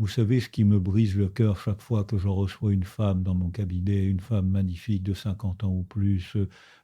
Vous savez ce qui me brise le cœur chaque fois que je reçois une femme dans mon cabinet, une femme magnifique de 50 ans ou plus,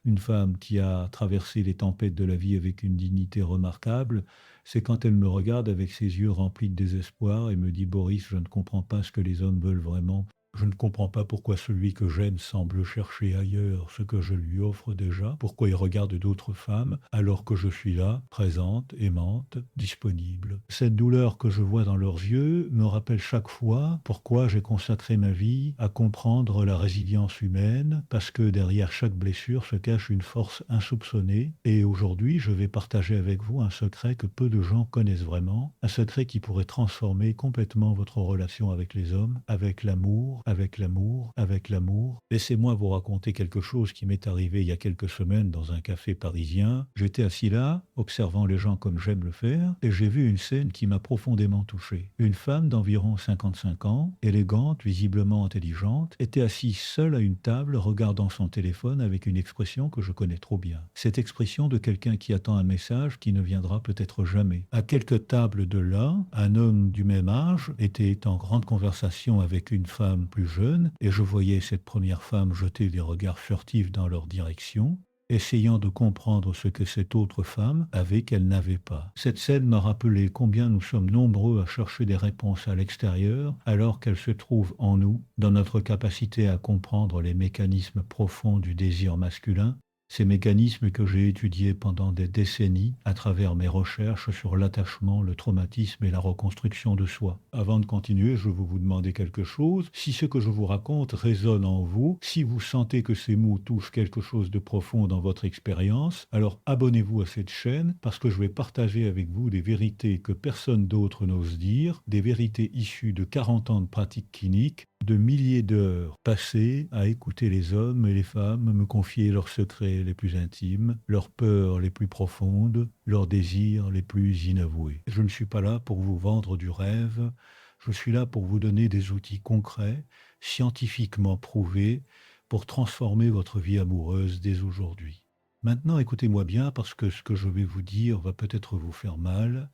une femme qui a traversé les tempêtes de la vie avec une dignité remarquable, c'est quand elle me regarde avec ses yeux remplis de désespoir et me dit: «Boris, je ne comprends pas ce que les hommes veulent vraiment. Je ne comprends pas pourquoi celui que j'aime semble chercher ailleurs ce que je lui offre déjà, pourquoi il regarde d'autres femmes alors que je suis là, présente, aimante, disponible.» Cette douleur que je vois dans leurs yeux me rappelle chaque fois pourquoi j'ai consacré ma vie à comprendre la résilience humaine, parce que derrière chaque blessure se cache une force insoupçonnée. Et aujourd'hui, je vais partager avec vous un secret que peu de gens connaissent vraiment, un secret qui pourrait transformer complètement votre relation avec les hommes, avec l'amour, avec l'amour, avec l'amour. Laissez-moi vous raconter quelque chose qui m'est arrivé il y a quelques semaines dans un café parisien. J'étais assis là, observant les gens comme j'aime le faire, et j'ai vu une scène qui m'a profondément touché. Une femme d'environ 55 ans, élégante, visiblement intelligente, était assise seule à une table, regardant son téléphone avec une expression que je connais trop bien. Cette expression de quelqu'un qui attend un message qui ne viendra peut-être jamais. À quelques tables de là, un homme du même âge était en grande conversation avec une femme plus jeune, et je voyais cette première femme jeter des regards furtifs dans leur direction, essayant de comprendre ce que cette autre femme avait qu'elle n'avait pas. Cette scène m'a rappelé combien nous sommes nombreux à chercher des réponses à l'extérieur, alors qu'elles se trouvent en nous, dans notre capacité à comprendre les mécanismes profonds du désir masculin, ces mécanismes que j'ai étudiés pendant des décennies à travers mes recherches sur l'attachement, le traumatisme et la reconstruction de soi. Avant de continuer, je veux vous demander quelque chose. Si ce que je vous raconte résonne en vous, si vous sentez que ces mots touchent quelque chose de profond dans votre expérience, alors abonnez-vous à cette chaîne parce que je vais partager avec vous des vérités que personne d'autre n'ose dire, des vérités issues de 40 ans de pratique clinique, de milliers d'heures passées à écouter les hommes et les femmes me confier leurs secrets les plus intimes, leurs peurs les plus profondes, leurs désirs les plus inavoués. Je ne suis pas là pour vous vendre du rêve, je suis là pour vous donner des outils concrets, scientifiquement prouvés, pour transformer votre vie amoureuse dès aujourd'hui. Maintenant, écoutez-moi bien parce que ce que je vais vous dire va peut-être vous faire mal,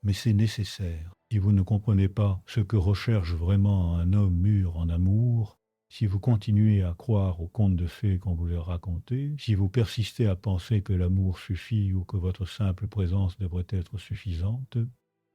mais c'est nécessaire. Si vous ne comprenez pas ce que recherche vraiment un homme mûr en amour, si vous continuez à croire aux contes de fées qu'on vous a racontés, si vous persistez à penser que l'amour suffit ou que votre simple présence devrait être suffisante,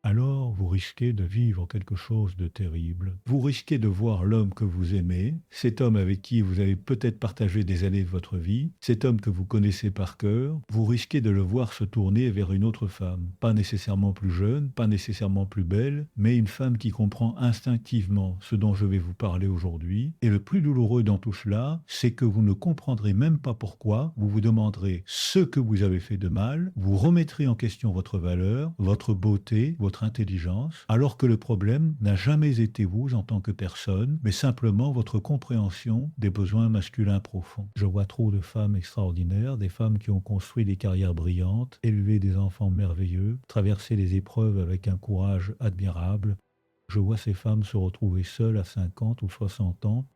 alors vous risquez de vivre quelque chose de terrible. Vous risquez de voir l'homme que vous aimez, cet homme avec qui vous avez peut-être partagé des années de votre vie, cet homme que vous connaissez par cœur, vous risquez de le voir se tourner vers une autre femme. Pas nécessairement plus jeune, pas nécessairement plus belle, mais une femme qui comprend instinctivement ce dont je vais vous parler aujourd'hui. Et le plus douloureux dans tout cela, c'est que vous ne comprendrez même pas pourquoi, vous vous demanderez ce que vous avez fait de mal, vous remettrez en question votre valeur, votre beauté, votre intelligence, alors que le problème n'a jamais été vous en tant que personne, mais simplement votre compréhension des besoins masculins profonds. Je vois trop de femmes extraordinaires, des femmes qui ont construit des carrières brillantes, élevé des enfants merveilleux, traversé les épreuves avec un courage admirable. Je vois ces femmes se retrouver seules à 50 ou 60 ans,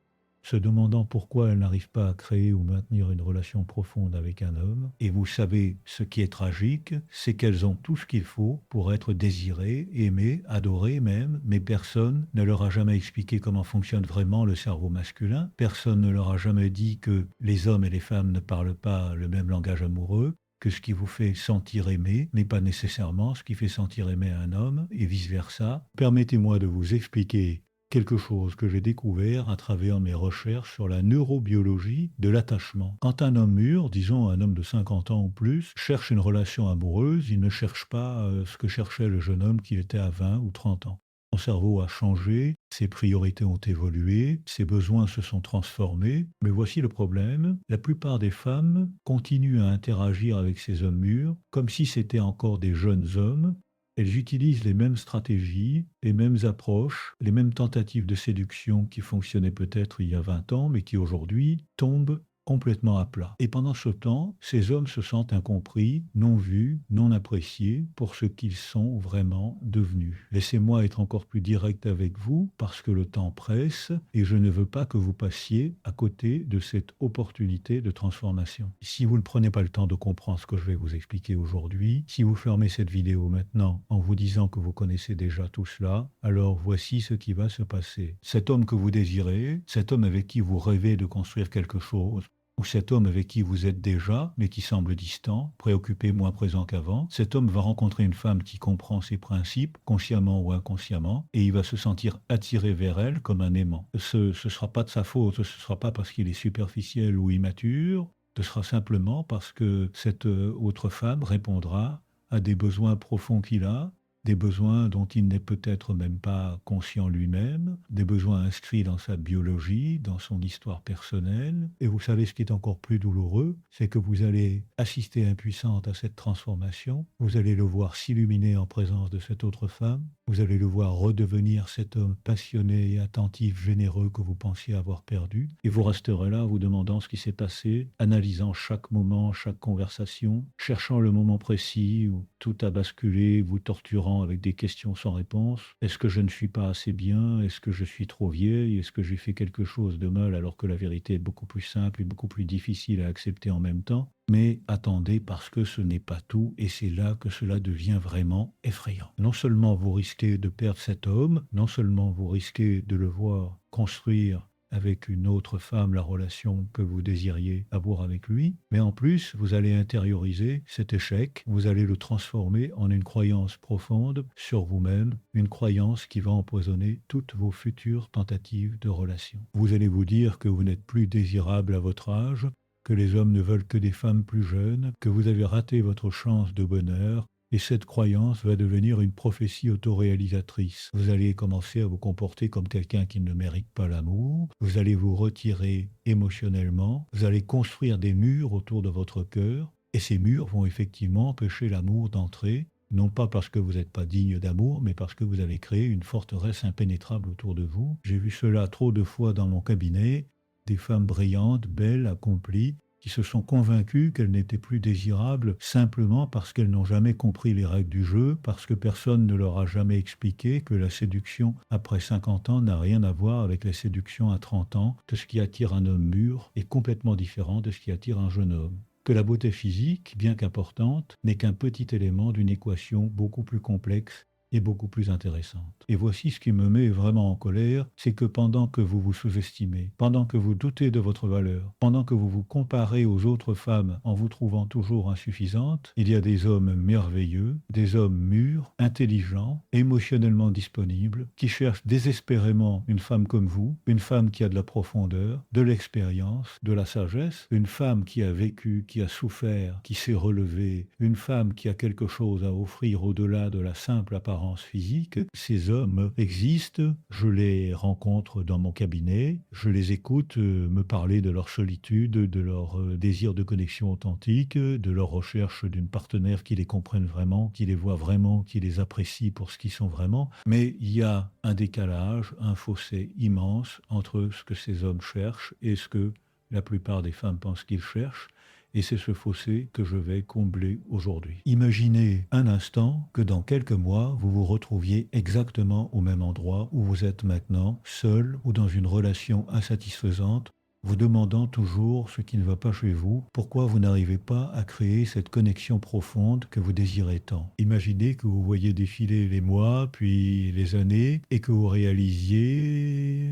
se demandant pourquoi elles n'arrivent pas à créer ou maintenir une relation profonde avec un homme. Et vous savez, ce qui est tragique, c'est qu'elles ont tout ce qu'il faut pour être désirées, aimées, adorées même, mais personne ne leur a jamais expliqué comment fonctionne vraiment le cerveau masculin. Personne ne leur a jamais dit que les hommes et les femmes ne parlent pas le même langage amoureux, que ce qui vous fait sentir aimé n'est pas nécessairement ce qui fait sentir aimé un homme, et vice-versa. Permettez-moi de vous expliquer quelque chose que j'ai découvert à travers mes recherches sur la neurobiologie de l'attachement. Quand un homme mûr, disons un homme de 50 ans ou plus, cherche une relation amoureuse, il ne cherche pas ce que cherchait le jeune homme qui était à 20 ou 30 ans. Son cerveau a changé, ses priorités ont évolué, ses besoins se sont transformés, mais voici le problème, la plupart des femmes continuent à interagir avec ces hommes mûrs comme si c'étaient encore des jeunes hommes. Elles utilisent les mêmes stratégies, les mêmes approches, les mêmes tentatives de séduction qui fonctionnaient peut-être il y a 20 ans, mais qui aujourd'hui tombent complètement à plat. Et pendant ce temps, ces hommes se sentent incompris, non vus, non appréciés pour ce qu'ils sont vraiment devenus. Laissez-moi être encore plus direct avec vous parce que le temps presse et je ne veux pas que vous passiez à côté de cette opportunité de transformation. Si vous ne prenez pas le temps de comprendre ce que je vais vous expliquer aujourd'hui, si vous fermez cette vidéo maintenant en vous disant que vous connaissez déjà tout cela, alors voici ce qui va se passer. Cet homme que vous désirez, cet homme avec qui vous rêvez de construire quelque chose, ou cet homme avec qui vous êtes déjà, mais qui semble distant, préoccupé, moins présent qu'avant, cet homme va rencontrer une femme qui comprend ses principes, consciemment ou inconsciemment, et il va se sentir attiré vers elle comme un aimant. Ce ne sera pas de sa faute, ce ne sera pas parce qu'il est superficiel ou immature, ce sera simplement parce que cette autre femme répondra à des besoins profonds qu'il a, des besoins dont il n'est peut-être même pas conscient lui-même, des besoins inscrits dans sa biologie, dans son histoire personnelle. Et vous savez ce qui est encore plus douloureux, c'est que vous allez assister impuissante à cette transformation, vous allez le voir s'illuminer en présence de cette autre femme, vous allez le voir redevenir cet homme passionné et attentif, généreux que vous pensiez avoir perdu, et vous resterez là vous demandant ce qui s'est passé, analysant chaque moment, chaque conversation, cherchant le moment précis où tout a basculé, vous torturant avec des questions sans réponse. Est-ce que je ne suis pas assez bien? Est-ce que je suis trop vieille? Est-ce que j'ai fait quelque chose de mal alors que la vérité est beaucoup plus simple et beaucoup plus difficile à accepter en même temps? Mais attendez, parce que ce n'est pas tout, et c'est là que cela devient vraiment effrayant. Non seulement vous risquez de perdre cet homme, non seulement vous risquez de le voir construire avec une autre femme la relation que vous désiriez avoir avec lui, mais en plus, vous allez intérioriser cet échec, vous allez le transformer en une croyance profonde sur vous-même, une croyance qui va empoisonner toutes vos futures tentatives de relation. Vous allez vous dire que vous n'êtes plus désirable à votre âge, que les hommes ne veulent que des femmes plus jeunes, que vous avez raté votre chance de bonheur, et cette croyance va devenir une prophétie autoréalisatrice. Vous allez commencer à vous comporter comme quelqu'un qui ne mérite pas l'amour, vous allez vous retirer émotionnellement, vous allez construire des murs autour de votre cœur, et ces murs vont effectivement empêcher l'amour d'entrer, non pas parce que vous n'êtes pas digne d'amour, mais parce que vous avez créé une forteresse impénétrable autour de vous. J'ai vu cela trop de fois dans mon cabinet, des femmes brillantes, belles, accomplies, qui se sont convaincues qu'elles n'étaient plus désirables simplement parce qu'elles n'ont jamais compris les règles du jeu, parce que personne ne leur a jamais expliqué que la séduction après 50 ans n'a rien à voir avec la séduction à 30 ans, que ce qui attire un homme mûr est complètement différent de ce qui attire un jeune homme. Que la beauté physique, bien qu'importante, n'est qu'un petit élément d'une équation beaucoup plus complexe et beaucoup plus intéressante. Et voici ce qui me met vraiment en colère, c'est que pendant que vous vous sous-estimez, pendant que vous doutez de votre valeur, pendant que vous vous comparez aux autres femmes en vous trouvant toujours insuffisante, il y a des hommes merveilleux, des hommes mûrs, intelligents, émotionnellement disponibles, qui cherchent désespérément une femme comme vous, une femme qui a de la profondeur, de l'expérience, de la sagesse, une femme qui a vécu, qui a souffert, qui s'est relevée, une femme qui a quelque chose à offrir au-delà de la simple apparence physique. Ces hommes existent, je les rencontre dans mon cabinet, je les écoute me parler de leur solitude, de leur désir de connexion authentique, de leur recherche d'une partenaire qui les comprenne vraiment, qui les voit vraiment, qui les apprécie pour ce qu'ils sont vraiment. Mais il y a un décalage, un fossé immense entre ce que ces hommes cherchent et ce que la plupart des femmes pensent qu'ils cherchent. Et c'est ce fossé que je vais combler aujourd'hui. Imaginez un instant que dans quelques mois, vous vous retrouviez exactement au même endroit où vous êtes maintenant, seul ou dans une relation insatisfaisante, vous demandant toujours ce qui ne va pas chez vous, pourquoi vous n'arrivez pas à créer cette connexion profonde que vous désirez tant. Imaginez que vous voyez défiler les mois, puis les années, et que vous réalisiez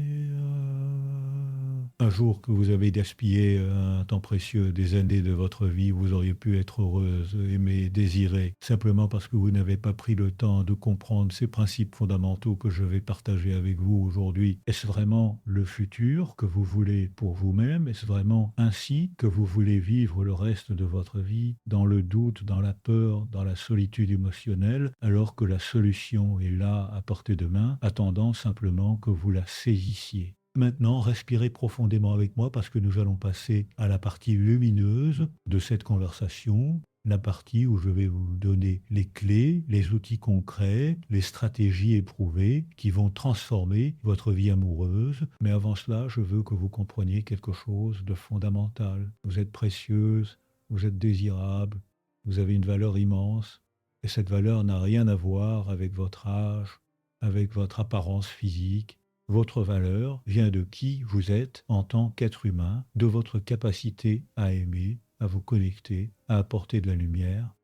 un jour que vous avez gaspillé un temps précieux, des années de votre vie, vous auriez pu être heureuse, aimée, désirée, simplement parce que vous n'avez pas pris le temps de comprendre ces principes fondamentaux que je vais partager avec vous aujourd'hui. Est-ce vraiment le futur que vous voulez pour vous-même? Est-ce vraiment ainsi que vous voulez vivre le reste de votre vie, dans le doute, dans la peur, dans la solitude émotionnelle, alors que la solution est là à portée de main, attendant simplement que vous la saisissiez? Maintenant, respirez profondément avec moi parce que nous allons passer à la partie lumineuse de cette conversation. la partie où je vais vous donner les clés, les outils concrets, les stratégies éprouvées qui vont transformer votre vie amoureuse. Mais avant cela, je veux que vous compreniez quelque chose de fondamental. Vous êtes précieuse, vous êtes désirable, vous avez une valeur immense, et cette valeur n'a rien à voir avec votre âge, avec votre apparence physique. Votre valeur vient de qui vous êtes en tant qu'être humain, de votre capacité à aimer, à vous connecter, à apporter de la lumière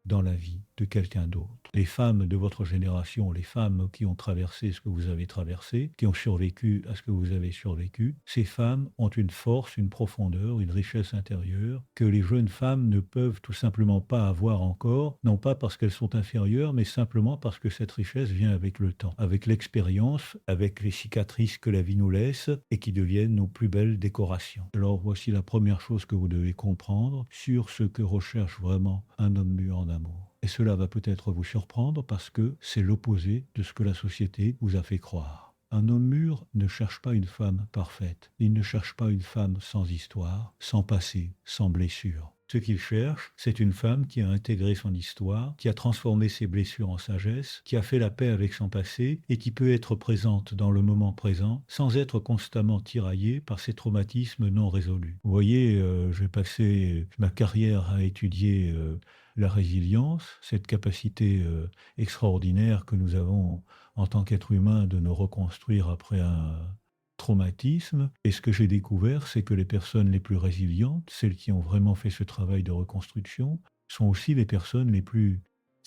dans la vie de quelqu'un d'autre. Les femmes de votre génération, les femmes qui ont traversé ce que vous avez traversé, qui ont survécu à ce que vous avez survécu, ces femmes ont une force, une profondeur, une richesse intérieure que les jeunes femmes ne peuvent tout simplement pas avoir encore, non pas parce qu'elles sont inférieures, mais simplement parce que cette richesse vient avec le temps, avec l'expérience, avec les cicatrices que la vie nous laisse et qui deviennent nos plus belles décorations. Alors voici la première chose que vous devez comprendre sur ce que recherche vraiment un homme mûr en amour. Et cela va peut-être vous surprendre parce que c'est l'opposé de ce que la société vous a fait croire. Un homme mûr ne cherche pas une femme parfaite. Il ne cherche pas une femme sans histoire, sans passé, sans blessure. Ce qu'il cherche, c'est une femme qui a intégré son histoire, qui a transformé ses blessures en sagesse, qui a fait la paix avec son passé et qui peut être présente dans le moment présent sans être constamment tiraillée par ses traumatismes non résolus. Vous voyez, j'ai passé ma carrière à étudier la résilience, cette capacité extraordinaire que nous avons en tant qu'être humain de nous reconstruire après un traumatisme. Et ce que j'ai découvert, c'est que les personnes les plus résilientes, celles qui ont vraiment fait ce travail de reconstruction, sont aussi les personnes les plus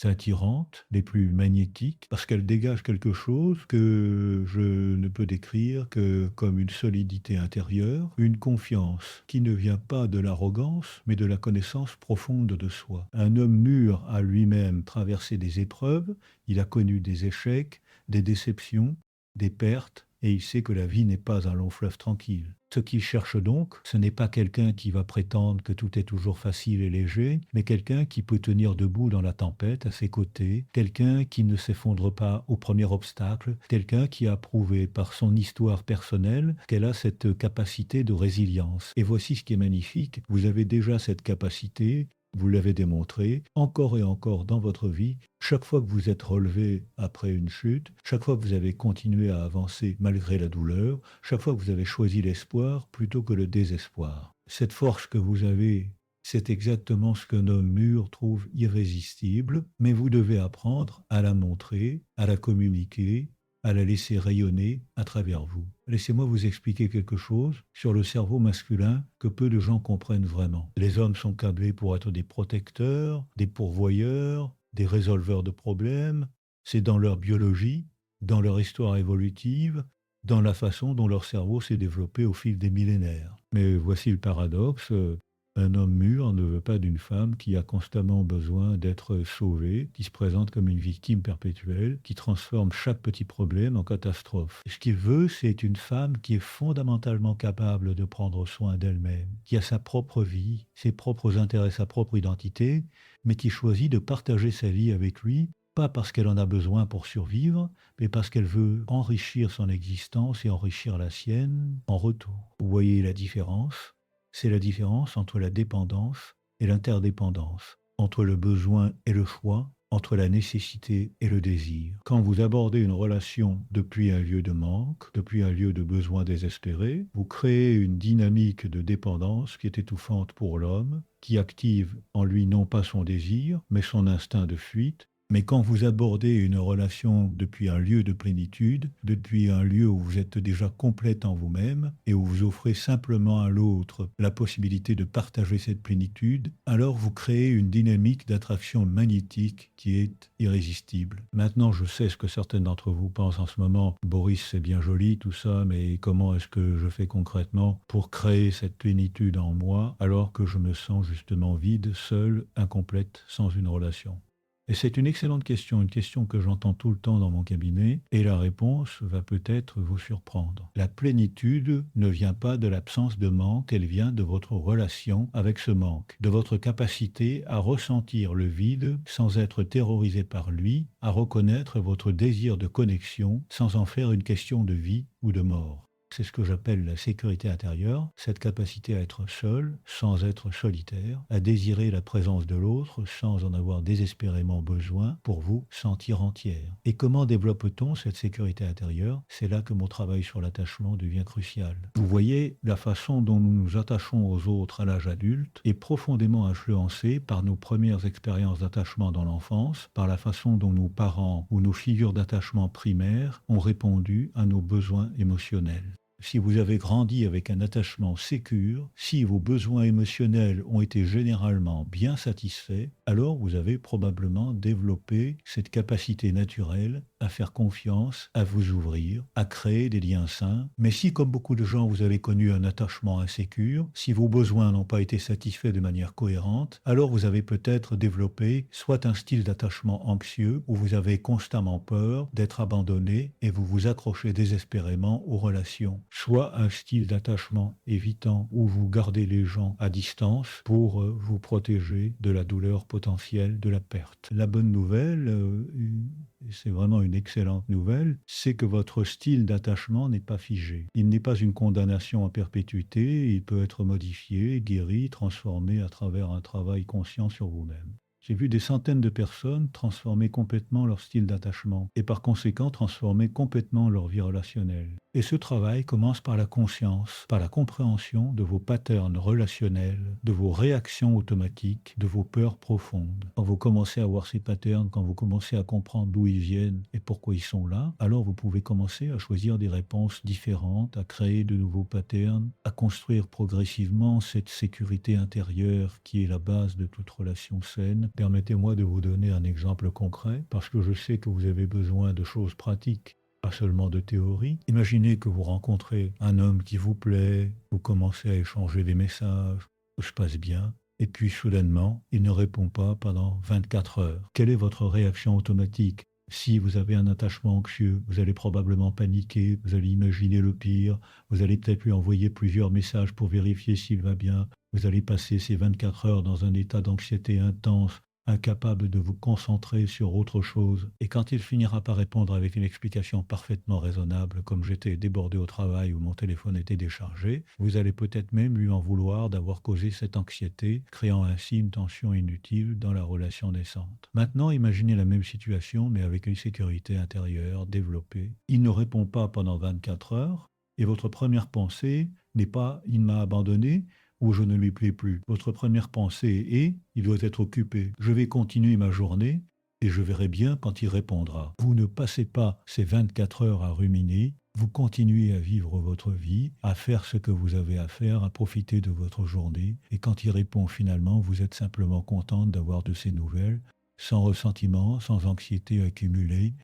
attirantes, les plus magnétiques, parce qu'elles dégagent quelque chose que je ne peux décrire que comme une solidité intérieure, une confiance qui ne vient pas de l'arrogance, mais de la connaissance profonde de soi. Un homme mûr a lui-même traversé des épreuves, il a connu des échecs, des déceptions, des pertes, et il sait que la vie n'est pas un long fleuve tranquille. Ce qu'il cherche donc, ce n'est pas quelqu'un qui va prétendre que tout est toujours facile et léger, mais quelqu'un qui peut tenir debout dans la tempête à ses côtés, quelqu'un qui ne s'effondre pas au premier obstacle, quelqu'un qui a prouvé par son histoire personnelle qu'elle a cette capacité de résilience. Et voici ce qui est magnifique, vous avez déjà cette capacité. Vous l'avez démontré encore et encore dans votre vie. Chaque fois que vous êtes relevé après une chute, chaque fois que vous avez continué à avancer malgré la douleur, chaque fois que vous avez choisi l'espoir plutôt que le désespoir. Cette force que vous avez, c'est exactement ce qu'un homme mûr trouve irrésistible, mais vous devez apprendre à la montrer, à la communiquer, à la laisser rayonner à travers vous. Laissez-moi vous expliquer quelque chose sur le cerveau masculin que peu de gens comprennent vraiment. Les hommes sont câblés pour être des protecteurs, des pourvoyeurs, des résolveurs de problèmes. C'est dans leur biologie, dans leur histoire évolutive, dans la façon dont leur cerveau s'est développé au fil des millénaires. Mais voici le paradoxe. Un homme mûr ne veut pas d'une femme qui a constamment besoin d'être sauvée, qui se présente comme une victime perpétuelle, qui transforme chaque petit problème en catastrophe. Ce qu'il veut, c'est une femme qui est fondamentalement capable de prendre soin d'elle-même, qui a sa propre vie, ses propres intérêts, sa propre identité, mais qui choisit de partager sa vie avec lui, pas parce qu'elle en a besoin pour survivre, mais parce qu'elle veut enrichir son existence et enrichir la sienne en retour. Vous voyez la différence? C'est la différence entre la dépendance et l'interdépendance, entre le besoin et le choix, entre la nécessité et le désir. Quand vous abordez une relation depuis un lieu de manque, depuis un lieu de besoin désespéré, vous créez une dynamique de dépendance qui est étouffante pour l'homme, qui active en lui non pas son désir, mais son instinct de fuite. Mais quand vous abordez une relation depuis un lieu de plénitude, depuis un lieu où vous êtes déjà complète en vous-même et où vous offrez simplement à l'autre la possibilité de partager cette plénitude, alors vous créez une dynamique d'attraction magnétique qui est irrésistible. Maintenant, je sais ce que certains d'entre vous pensent en ce moment. Boris, c'est bien joli tout ça, mais comment est-ce que je fais concrètement pour créer cette plénitude en moi alors que je me sens justement vide, seul, incomplète, sans une relation? Et c'est une excellente question, une question que j'entends tout le temps dans mon cabinet, et la réponse va peut-être vous surprendre. La plénitude ne vient pas de l'absence de manque, elle vient de votre relation avec ce manque, de votre capacité à ressentir le vide sans être terrorisé par lui, à reconnaître votre désir de connexion sans en faire une question de vie ou de mort. C'est ce que j'appelle la sécurité intérieure, cette capacité à être seul sans être solitaire, à désirer la présence de l'autre sans en avoir désespérément besoin pour vous sentir entière. Et comment développe-t-on cette sécurité intérieure? C'est là que mon travail sur l'attachement devient crucial. Vous voyez, la façon dont nous nous attachons aux autres à l'âge adulte est profondément influencée par nos premières expériences d'attachement dans l'enfance, par la façon dont nos parents ou nos figures d'attachement primaires ont répondu à nos besoins émotionnels. Si vous avez grandi avec un attachement sécure, si vos besoins émotionnels ont été généralement bien satisfaits, alors vous avez probablement développé cette capacité naturelle à faire confiance, à vous ouvrir, à créer des liens sains. Mais si, comme beaucoup de gens, vous avez connu un attachement insécure, si vos besoins n'ont pas été satisfaits de manière cohérente, alors vous avez peut-être développé soit un style d'attachement anxieux, où vous avez constamment peur d'être abandonné et vous vous accrochez désespérément aux relations, soit un style d'attachement évitant, où vous gardez les gens à distance pour vous protéger de la douleur potentielle de la perte. La bonne nouvelle, c'est vraiment une excellente nouvelle, c'est que votre style d'attachement n'est pas figé. Il n'est pas une condamnation à perpétuité, il peut être modifié, guéri, transformé à travers un travail conscient sur vous-même. J'ai vu des centaines de personnes transformer complètement leur style d'attachement et par conséquent transformer complètement leur vie relationnelle. Et ce travail commence par la conscience, par la compréhension de vos patterns relationnels, de vos réactions automatiques, de vos peurs profondes. Quand vous commencez à voir ces patterns, quand vous commencez à comprendre d'où ils viennent et pourquoi ils sont là, alors vous pouvez commencer à choisir des réponses différentes, à créer de nouveaux patterns, à construire progressivement cette sécurité intérieure qui est la base de toute relation saine. Permettez-moi de vous donner un exemple concret, parce que je sais que vous avez besoin de choses pratiques, pas seulement de théorie. Imaginez que vous rencontrez un homme qui vous plaît, vous commencez à échanger des messages, tout se passe bien, et puis soudainement, il ne répond pas pendant 24 heures. Quelle est votre réaction automatique? Si vous avez un attachement anxieux, vous allez probablement paniquer, vous allez imaginer le pire, vous allez peut-être lui envoyer plusieurs messages pour vérifier s'il va bien, vous allez passer ces 24 heures dans un état d'anxiété intense, incapable de vous concentrer sur autre chose. Et quand il finira par répondre avec une explication parfaitement raisonnable, comme j'étais débordé au travail ou mon téléphone était déchargé, vous allez peut-être même lui en vouloir d'avoir causé cette anxiété, créant ainsi une tension inutile dans la relation naissante. Maintenant, imaginez la même situation, mais avec une sécurité intérieure développée. Il ne répond pas pendant 24 heures, et votre première pensée n'est pas « il m'a abandonné », ou je ne lui plais plus. Votre première pensée est il doit être occupé. Je vais continuer ma journée et je verrai bien quand il répondra. Vous ne passez pas ces 24 heures à ruminer, vous continuez à vivre votre vie, à faire ce que vous avez à faire, à profiter de votre journée, et quand il répond finalement, vous êtes simplement contente d'avoir de ses nouvelles, sans ressentiment, sans anxiété accumulée,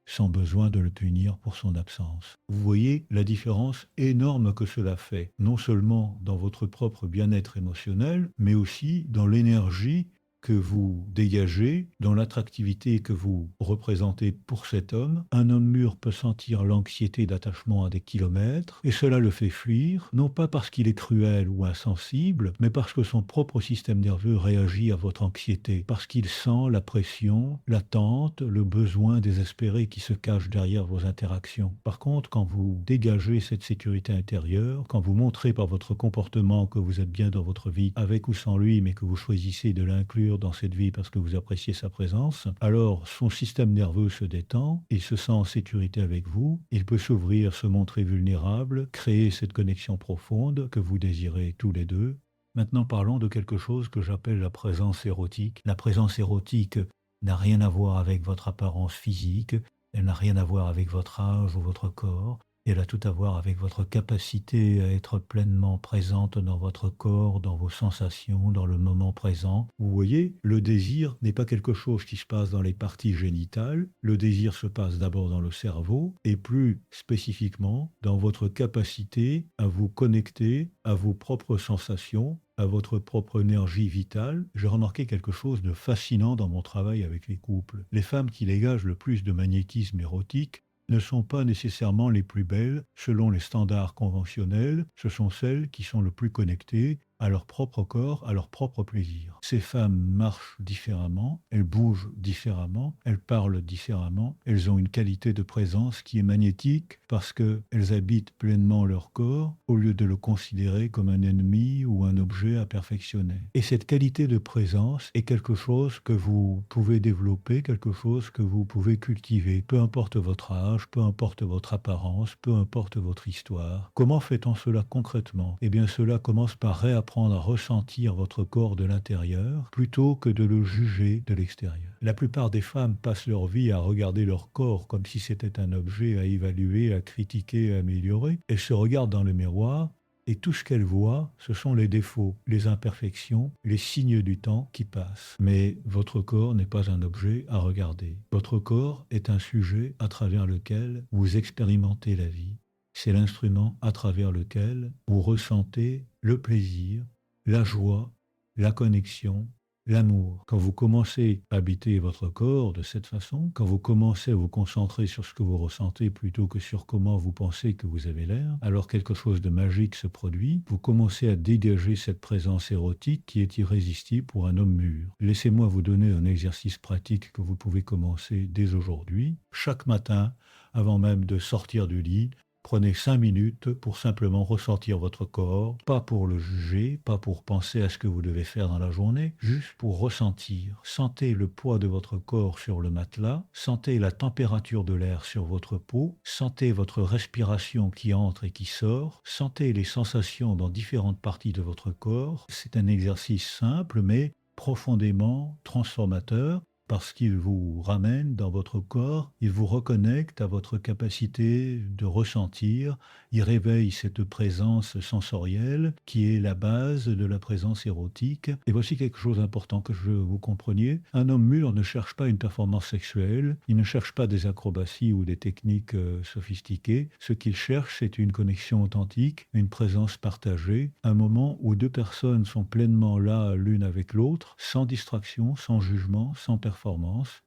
sans besoin de le punir pour son absence. Vous voyez la différence énorme que cela fait, non seulement dans votre propre bien-être émotionnel, mais aussi dans l'énergie que vous dégagez, dans l'attractivité que vous représentez pour cet homme. Un homme mûr peut sentir l'anxiété d'attachement à des kilomètres, et cela le fait fuir, non pas parce qu'il est cruel ou insensible, mais parce que son propre système nerveux réagit à votre anxiété, parce qu'il sent la pression, l'attente, le besoin désespéré qui se cache derrière vos interactions. Par contre, quand vous dégagez cette sécurité intérieure, quand vous montrez par votre comportement que vous êtes bien dans votre vie, avec ou sans lui, mais que vous choisissez de l'inclure dans cette vie parce que vous appréciez sa présence, alors son système nerveux se détend, il se sent en sécurité avec vous, il peut s'ouvrir, se montrer vulnérable, créer cette connexion profonde que vous désirez tous les deux. Maintenant parlons de quelque chose que j'appelle la présence érotique. La présence érotique n'a rien à voir avec votre apparence physique, elle n'a rien à voir avec votre âge ou votre corps. Elle a tout à voir avec votre capacité à être pleinement présente dans votre corps, dans vos sensations, dans le moment présent. Vous voyez, le désir n'est pas quelque chose qui se passe dans les parties génitales. Le désir se passe d'abord dans le cerveau et plus spécifiquement dans votre capacité à vous connecter à vos propres sensations, à votre propre énergie vitale. J'ai remarqué quelque chose de fascinant dans mon travail avec les couples. Les femmes qui dégagent le plus de magnétisme érotique ne sont pas nécessairement les plus belles selon les standards conventionnels, ce sont celles qui sont le plus connectées, à leur propre corps, à leur propre plaisir. Ces femmes marchent différemment, elles bougent différemment, elles parlent différemment, elles ont une qualité de présence qui est magnétique parce qu'elles habitent pleinement leur corps au lieu de le considérer comme un ennemi ou un objet à perfectionner. Et cette qualité de présence est quelque chose que vous pouvez développer, quelque chose que vous pouvez cultiver, peu importe votre âge, peu importe votre apparence, peu importe votre histoire. Comment fait-on cela concrètement? Eh bien, cela commence par réapprendre à ressentir votre corps de l'intérieur plutôt que de le juger de l'extérieur. La plupart des femmes passent leur vie à regarder leur corps comme si c'était un objet à évaluer, à critiquer, à améliorer. Elles se regardent dans le miroir et tout ce qu'elles voient, ce sont les défauts, les imperfections, les signes du temps qui passent. Mais votre corps n'est pas un objet à regarder. Votre corps est un sujet à travers lequel vous expérimentez la vie. C'est l'instrument à travers lequel vous ressentez le plaisir, la joie, la connexion, l'amour. Quand vous commencez à habiter votre corps de cette façon, quand vous commencez à vous concentrer sur ce que vous ressentez plutôt que sur comment vous pensez que vous avez l'air, alors quelque chose de magique se produit. Vous commencez à dégager cette présence érotique qui est irrésistible pour un homme mûr. Laissez-moi vous donner un exercice pratique que vous pouvez commencer dès aujourd'hui. Chaque matin, avant même de sortir du lit, prenez 5 minutes pour simplement ressentir votre corps, pas pour le juger, pas pour penser à ce que vous devez faire dans la journée, juste pour ressentir. Sentez le poids de votre corps sur le matelas, sentez la température de l'air sur votre peau, sentez votre respiration qui entre et qui sort, sentez les sensations dans différentes parties de votre corps. C'est un exercice simple mais profondément transformateur parce qu'il vous ramène dans votre corps, il vous reconnecte à votre capacité de ressentir, il réveille cette présence sensorielle qui est la base de la présence érotique. Et voici quelque chose d'important que je veux vous compreniez. Un homme mûr ne cherche pas une performance sexuelle, il ne cherche pas des acrobaties ou des techniques sophistiquées. Ce qu'il cherche, c'est une connexion authentique, une présence partagée, un moment où deux personnes sont pleinement là l'une avec l'autre, sans distraction, sans jugement, sans performance.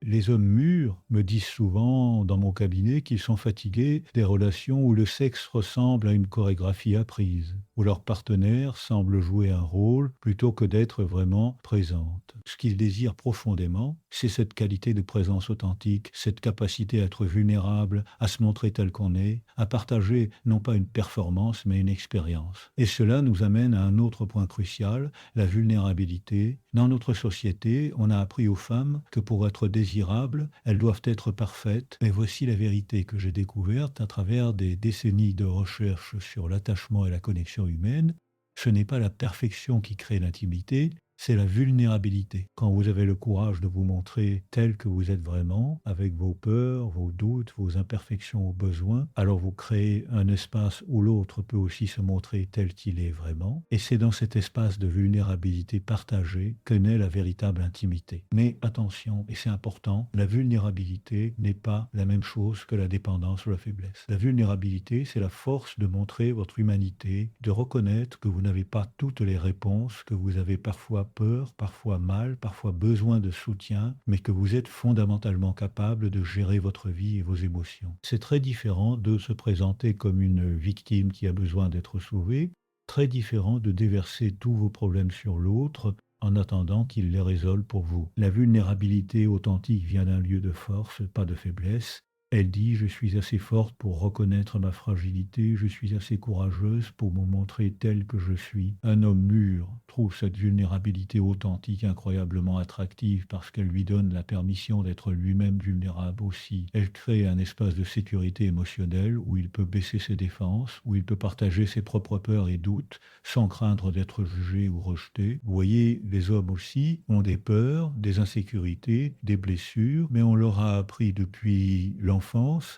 Les hommes mûrs me disent souvent dans mon cabinet qu'ils sont fatigués des relations où le sexe ressemble à une chorégraphie apprise, où leur partenaire semble jouer un rôle plutôt que d'être vraiment présente. Ce qu'ils désirent profondément, c'est cette qualité de présence authentique, cette capacité à être vulnérable, à se montrer tel qu'on est, à partager non pas une performance mais une expérience. Et cela nous amène à un autre point crucial, la vulnérabilité. Dans notre société, on a appris aux femmes que pour être désirables, elles doivent être parfaites. Mais voici la vérité que j'ai découverte à travers des décennies de recherche sur l'attachement et la connexion humaine. Ce n'est pas la perfection qui crée l'intimité, c'est la vulnérabilité. Quand vous avez le courage de vous montrer tel que vous êtes vraiment, avec vos peurs, vos doutes, vos imperfections, vos besoins, alors vous créez un espace où l'autre peut aussi se montrer tel qu'il est vraiment. Et c'est dans cet espace de vulnérabilité partagée que naît la véritable intimité. Mais attention, et c'est important, la vulnérabilité n'est pas la même chose que la dépendance ou la faiblesse. La vulnérabilité, c'est la force de montrer votre humanité, de reconnaître que vous n'avez pas toutes les réponses, que vous avez parfois peur, parfois mal, parfois besoin de soutien, mais que vous êtes fondamentalement capable de gérer votre vie et vos émotions. C'est très différent de se présenter comme une victime qui a besoin d'être sauvée, très différent de déverser tous vos problèmes sur l'autre en attendant qu'il les résolve pour vous. La vulnérabilité authentique vient d'un lieu de force, pas de faiblesse. Elle dit: je suis assez forte pour reconnaître ma fragilité, je suis assez courageuse pour me montrer telle que je suis. Un homme mûr trouve cette vulnérabilité authentique incroyablement attractive parce qu'elle lui donne la permission d'être lui-même vulnérable aussi. Elle crée un espace de sécurité émotionnelle où il peut baisser ses défenses, où il peut partager ses propres peurs et doutes sans craindre d'être jugé ou rejeté. Vous voyez, les hommes aussi ont des peurs, des insécurités, des blessures, mais on leur a appris depuis l'enfance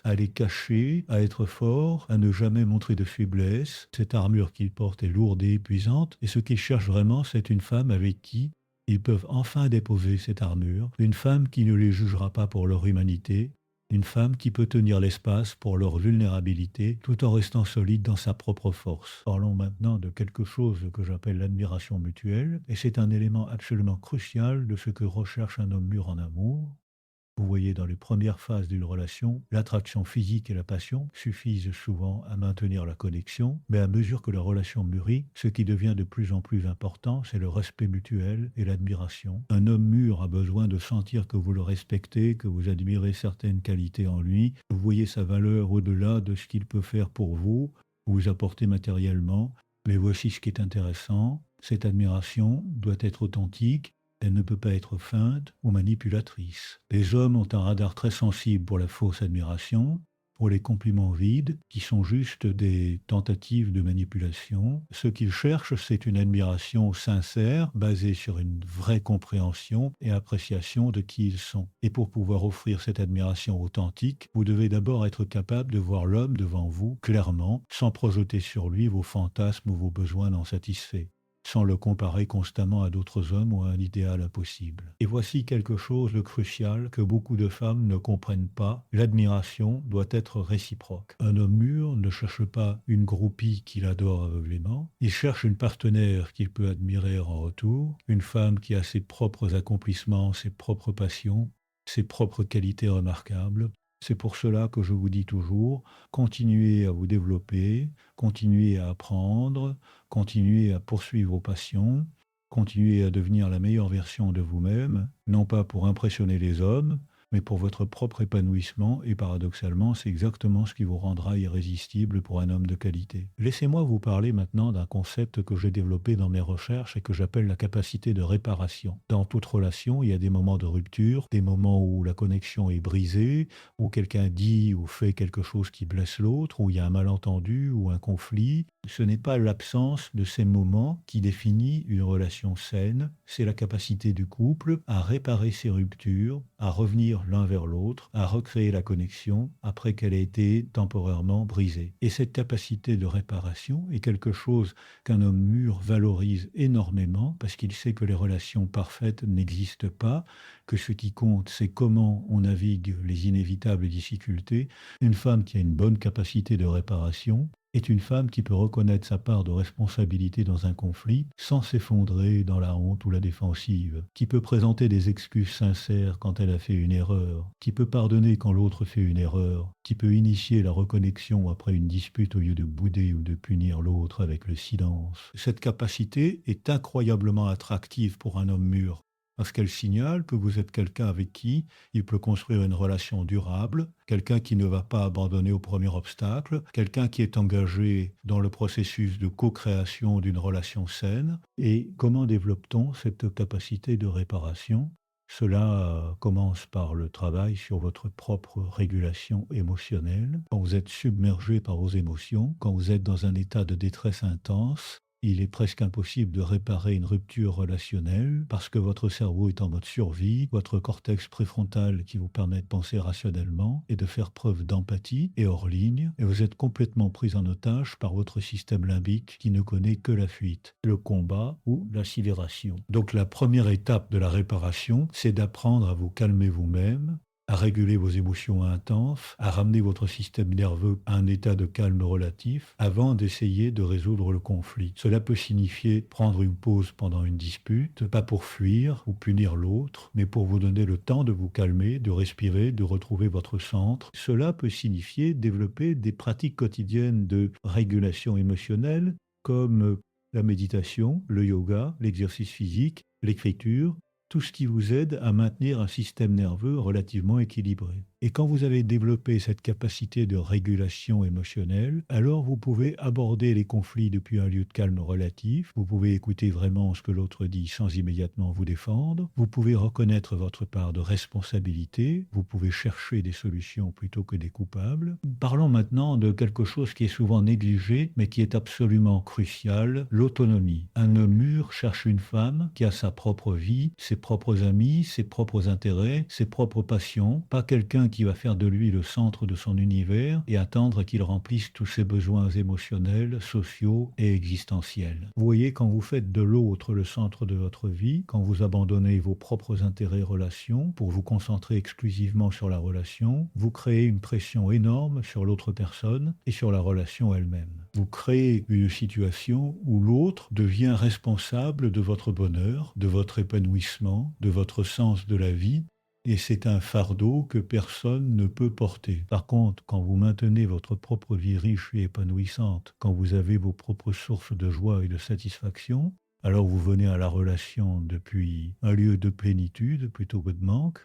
à les cacher, à être fort, à ne jamais montrer de faiblesse. Cette armure qu'ils portent est lourde et épuisante, et ce qu'ils cherchent vraiment, c'est une femme avec qui ils peuvent enfin déposer cette armure, une femme qui ne les jugera pas pour leur humanité, une femme qui peut tenir l'espace pour leur vulnérabilité tout en restant solide dans sa propre force. Parlons maintenant de quelque chose que j'appelle l'admiration mutuelle, et c'est un élément absolument crucial de ce que recherche un homme mûr en amour. Vous voyez, dans les premières phases d'une relation, l'attraction physique et la passion suffisent souvent à maintenir la connexion, mais à mesure que la relation mûrit, ce qui devient de plus en plus important, c'est le respect mutuel et l'admiration. Un homme mûr a besoin de sentir que vous le respectez, que vous admirez certaines qualités en lui, vous voyez sa valeur au-delà de ce qu'il peut faire pour vous, vous apporter matériellement. Mais voici ce qui est intéressant, cette admiration doit être authentique. Elle ne peut pas être feinte ou manipulatrice. Les hommes ont un radar très sensible pour la fausse admiration, pour les compliments vides, qui sont juste des tentatives de manipulation. Ce qu'ils cherchent, c'est une admiration sincère, basée sur une vraie compréhension et appréciation de qui ils sont. Et pour pouvoir offrir cette admiration authentique, vous devez d'abord être capable de voir l'homme devant vous clairement, sans projeter sur lui vos fantasmes ou vos besoins non satisfaits, sans le comparer constamment à d'autres hommes ou à un idéal impossible. Et voici quelque chose de crucial que beaucoup de femmes ne comprennent pas. L'admiration doit être réciproque. Un homme mûr ne cherche pas une groupie qu'il adore aveuglément, il cherche une partenaire qu'il peut admirer en retour, une femme qui a ses propres accomplissements, ses propres passions, ses propres qualités remarquables. C'est pour cela que je vous dis toujours, continuez à vous développer, continuez à apprendre, continuez à poursuivre vos passions, continuez à devenir la meilleure version de vous-même, non pas pour impressionner les hommes, mais pour votre propre épanouissement, et paradoxalement, c'est exactement ce qui vous rendra irrésistible pour un homme de qualité. Laissez-moi vous parler maintenant d'un concept que j'ai développé dans mes recherches et que j'appelle la capacité de réparation. Dans toute relation, il y a des moments de rupture, des moments où la connexion est brisée, où quelqu'un dit ou fait quelque chose qui blesse l'autre, où il y a un malentendu ou un conflit. Ce n'est pas l'absence de ces moments qui définit une relation saine, c'est la capacité du couple à réparer ces ruptures, à revenir l'un vers l'autre, à recréer la connexion après qu'elle ait été temporairement brisée. Et cette capacité de réparation est quelque chose qu'un homme mûr valorise énormément parce qu'il sait que les relations parfaites n'existent pas, que ce qui compte c'est comment on navigue les inévitables difficultés. Une femme qui a une bonne capacité de réparation est une femme qui peut reconnaître sa part de responsabilité dans un conflit sans s'effondrer dans la honte ou la défensive, qui peut présenter des excuses sincères quand elle a fait une erreur, qui peut pardonner quand l'autre fait une erreur, qui peut initier la reconnexion après une dispute au lieu de bouder ou de punir l'autre avec le silence. Cette capacité est incroyablement attractive pour un homme mûr, parce qu'elle signale que vous êtes quelqu'un avec qui il peut construire une relation durable, quelqu'un qui ne va pas abandonner au premier obstacle, quelqu'un qui est engagé dans le processus de co-création d'une relation saine. Et comment développe-t-on cette capacité de réparation? Cela commence par le travail sur votre propre régulation émotionnelle. Quand vous êtes submergé par vos émotions, quand vous êtes dans un état de détresse intense, il est presque impossible de réparer une rupture relationnelle parce que votre cerveau est en mode survie, votre cortex préfrontal qui vous permet de penser rationnellement et de faire preuve d'empathie est hors ligne et vous êtes complètement pris en otage par votre système limbique qui ne connaît que la fuite, le combat ou la sidération. Donc la première étape de la réparation, c'est d'apprendre à vous calmer vous-même, à réguler vos émotions intenses, à ramener votre système nerveux à un état de calme relatif avant d'essayer de résoudre le conflit. Cela peut signifier prendre une pause pendant une dispute, pas pour fuir ou punir l'autre, mais pour vous donner le temps de vous calmer, de respirer, de retrouver votre centre. Cela peut signifier développer des pratiques quotidiennes de régulation émotionnelle comme la méditation, le yoga, l'exercice physique, l'écriture, tout ce qui vous aide à maintenir un système nerveux relativement équilibré. Et quand vous avez développé cette capacité de régulation émotionnelle, alors vous pouvez aborder les conflits depuis un lieu de calme relatif, vous pouvez écouter vraiment ce que l'autre dit sans immédiatement vous défendre, vous pouvez reconnaître votre part de responsabilité, vous pouvez chercher des solutions plutôt que des coupables. Parlons maintenant de quelque chose qui est souvent négligé, mais qui est absolument crucial, l'autonomie. Un homme mûr cherche une femme qui a sa propre vie, ses propres amis, ses propres intérêts, ses propres passions, pas quelqu'un qui va faire de lui le centre de son univers et attendre qu'il remplisse tous ses besoins émotionnels, sociaux et existentiels. Vous voyez, quand vous faites de l'autre le centre de votre vie, quand vous abandonnez vos propres intérêts et relations pour vous concentrer exclusivement sur la relation, vous créez une pression énorme sur l'autre personne et sur la relation elle-même. Vous créez une situation où l'autre devient responsable de votre bonheur, de votre épanouissement, de votre sens de la vie, et c'est un fardeau que personne ne peut porter. Par contre, quand vous maintenez votre propre vie riche et épanouissante, quand vous avez vos propres sources de joie et de satisfaction, alors vous venez à la relation depuis un lieu de plénitude plutôt que de manque.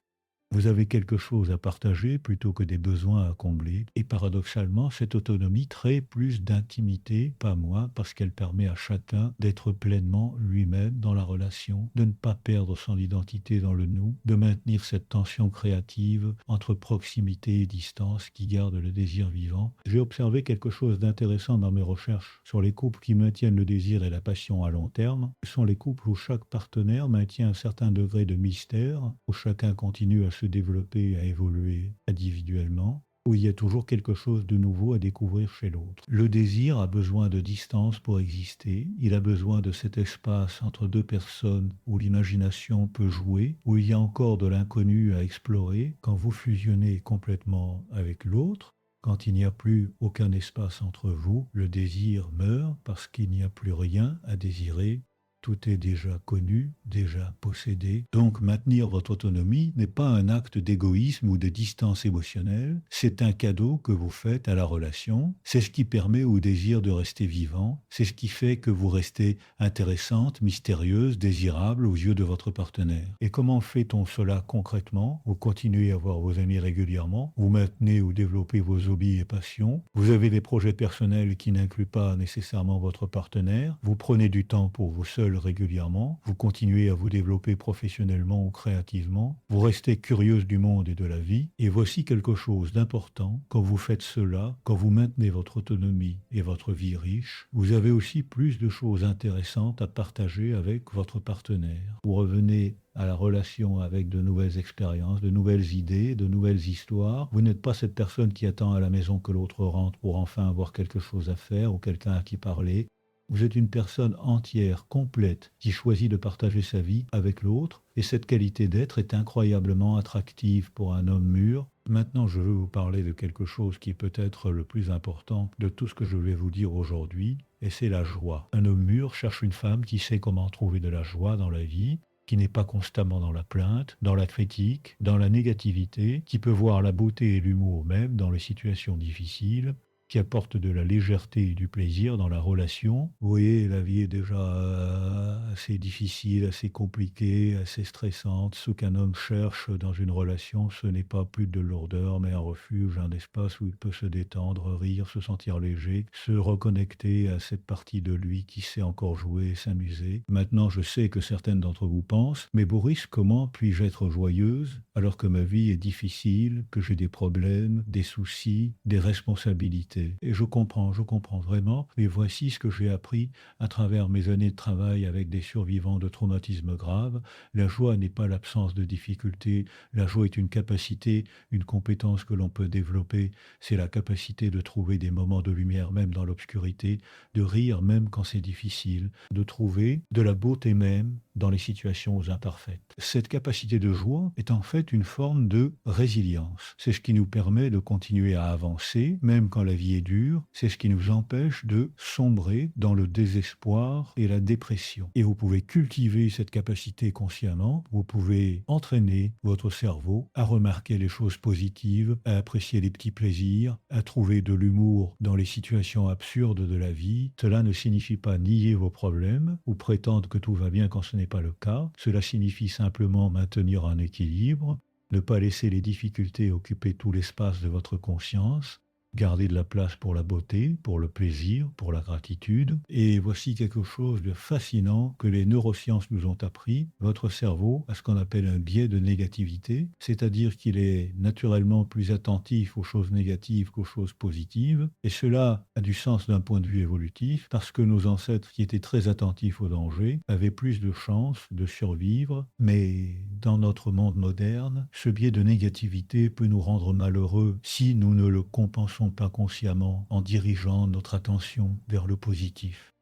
Vous avez quelque chose à partager plutôt que des besoins à combler. Et paradoxalement, cette autonomie crée plus d'intimité, pas moins, parce qu'elle permet à chacun d'être pleinement lui-même dans la relation, de ne pas perdre son identité dans le nous, de maintenir cette tension créative entre proximité et distance qui garde le désir vivant. J'ai observé quelque chose d'intéressant dans mes recherches sur les couples qui maintiennent le désir et la passion à long terme. Ce sont les couples où chaque partenaire maintient un certain degré de mystère, où chacun continue à se développer, à évoluer individuellement, où il y a toujours quelque chose de nouveau à découvrir chez l'autre. Le désir a besoin de distance pour exister, il a besoin de cet espace entre deux personnes où l'imagination peut jouer, où il y a encore de l'inconnu à explorer. Quand vous fusionnez complètement avec l'autre, quand il n'y a plus aucun espace entre vous, le désir meurt parce qu'il n'y a plus rien à désirer. Tout est déjà connu, déjà possédé. Donc maintenir votre autonomie n'est pas un acte d'égoïsme ou de distance émotionnelle, c'est un cadeau que vous faites à la relation, c'est ce qui permet au désir de rester vivant, c'est ce qui fait que vous restez intéressante, mystérieuse, désirable aux yeux de votre partenaire. Et comment fait-on cela concrètement? Vous continuez à voir vos amis régulièrement, vous maintenez ou développez vos hobbies et passions, vous avez des projets personnels qui n'incluent pas nécessairement votre partenaire, vous prenez du temps pour vous seul régulièrement, vous continuez à vous développer professionnellement ou créativement, vous restez curieuse du monde et de la vie, et voici quelque chose d'important, quand vous faites cela, quand vous maintenez votre autonomie et votre vie riche, vous avez aussi plus de choses intéressantes à partager avec votre partenaire. Vous revenez à la relation avec de nouvelles expériences, de nouvelles idées, de nouvelles histoires. Vous n'êtes pas cette personne qui attend à la maison que l'autre rentre pour enfin avoir quelque chose à faire ou quelqu'un à qui parler. Vous êtes une personne entière, complète, qui choisit de partager sa vie avec l'autre, et cette qualité d'être est incroyablement attractive pour un homme mûr. Maintenant, je veux vous parler de quelque chose qui est peut-être le plus important de tout ce que je vais vous dire aujourd'hui, et c'est la joie. Un homme mûr cherche une femme qui sait comment trouver de la joie dans la vie, qui n'est pas constamment dans la plainte, dans la critique, dans la négativité, qui peut voir la beauté et l'humour même dans les situations difficiles, qui apporte de la légèreté et du plaisir dans la relation. Vous voyez, la vie est déjà assez difficile, assez compliquée, assez stressante. Ce qu'un homme cherche dans une relation, ce n'est pas plus de lourdeur, mais un refuge, un espace où il peut se détendre, rire, se sentir léger, se reconnecter à cette partie de lui qui sait encore jouer et s'amuser. Maintenant, je sais que certaines d'entre vous pensent, mais Boris, comment puis-je être joyeuse alors que ma vie est difficile, que j'ai des problèmes, des soucis, des responsabilités? Et je comprends vraiment. Et voici ce que j'ai appris à travers mes années de travail avec des survivants de traumatismes graves. La joie n'est pas l'absence de difficultés. La joie est une capacité, une compétence que l'on peut développer. C'est la capacité de trouver des moments de lumière même dans l'obscurité, de rire même quand c'est difficile, de trouver de la beauté même dans les situations imparfaites. Cette capacité de joie est en fait une forme de résilience. C'est ce qui nous permet de continuer à avancer, même quand la vie est dure. C'est ce qui nous empêche de sombrer dans le désespoir et la dépression. Et vous pouvez cultiver cette capacité consciemment. Vous pouvez entraîner votre cerveau à remarquer les choses positives, à apprécier les petits plaisirs, à trouver de l'humour dans les situations absurdes de la vie. Cela ne signifie pas nier vos problèmes ou prétendre que tout va bien quand ce n'est pas le cas. Cela signifie simplement maintenir un équilibre, ne pas laisser les difficultés occuper tout l'espace de votre conscience, garder de la place pour la beauté, pour le plaisir, pour la gratitude. Et voici quelque chose de fascinant que les neurosciences nous ont appris. Votre cerveau a ce qu'on appelle un biais de négativité, c'est-à-dire qu'il est naturellement plus attentif aux choses négatives qu'aux choses positives. Et cela a du sens d'un point de vue évolutif, parce que nos ancêtres qui étaient très attentifs aux dangers avaient plus de chances de survivre. Mais dans notre monde moderne, ce biais de négativité peut nous rendre malheureux si nous ne le compensons pas consciemment en dirigeant notre attention vers le positif.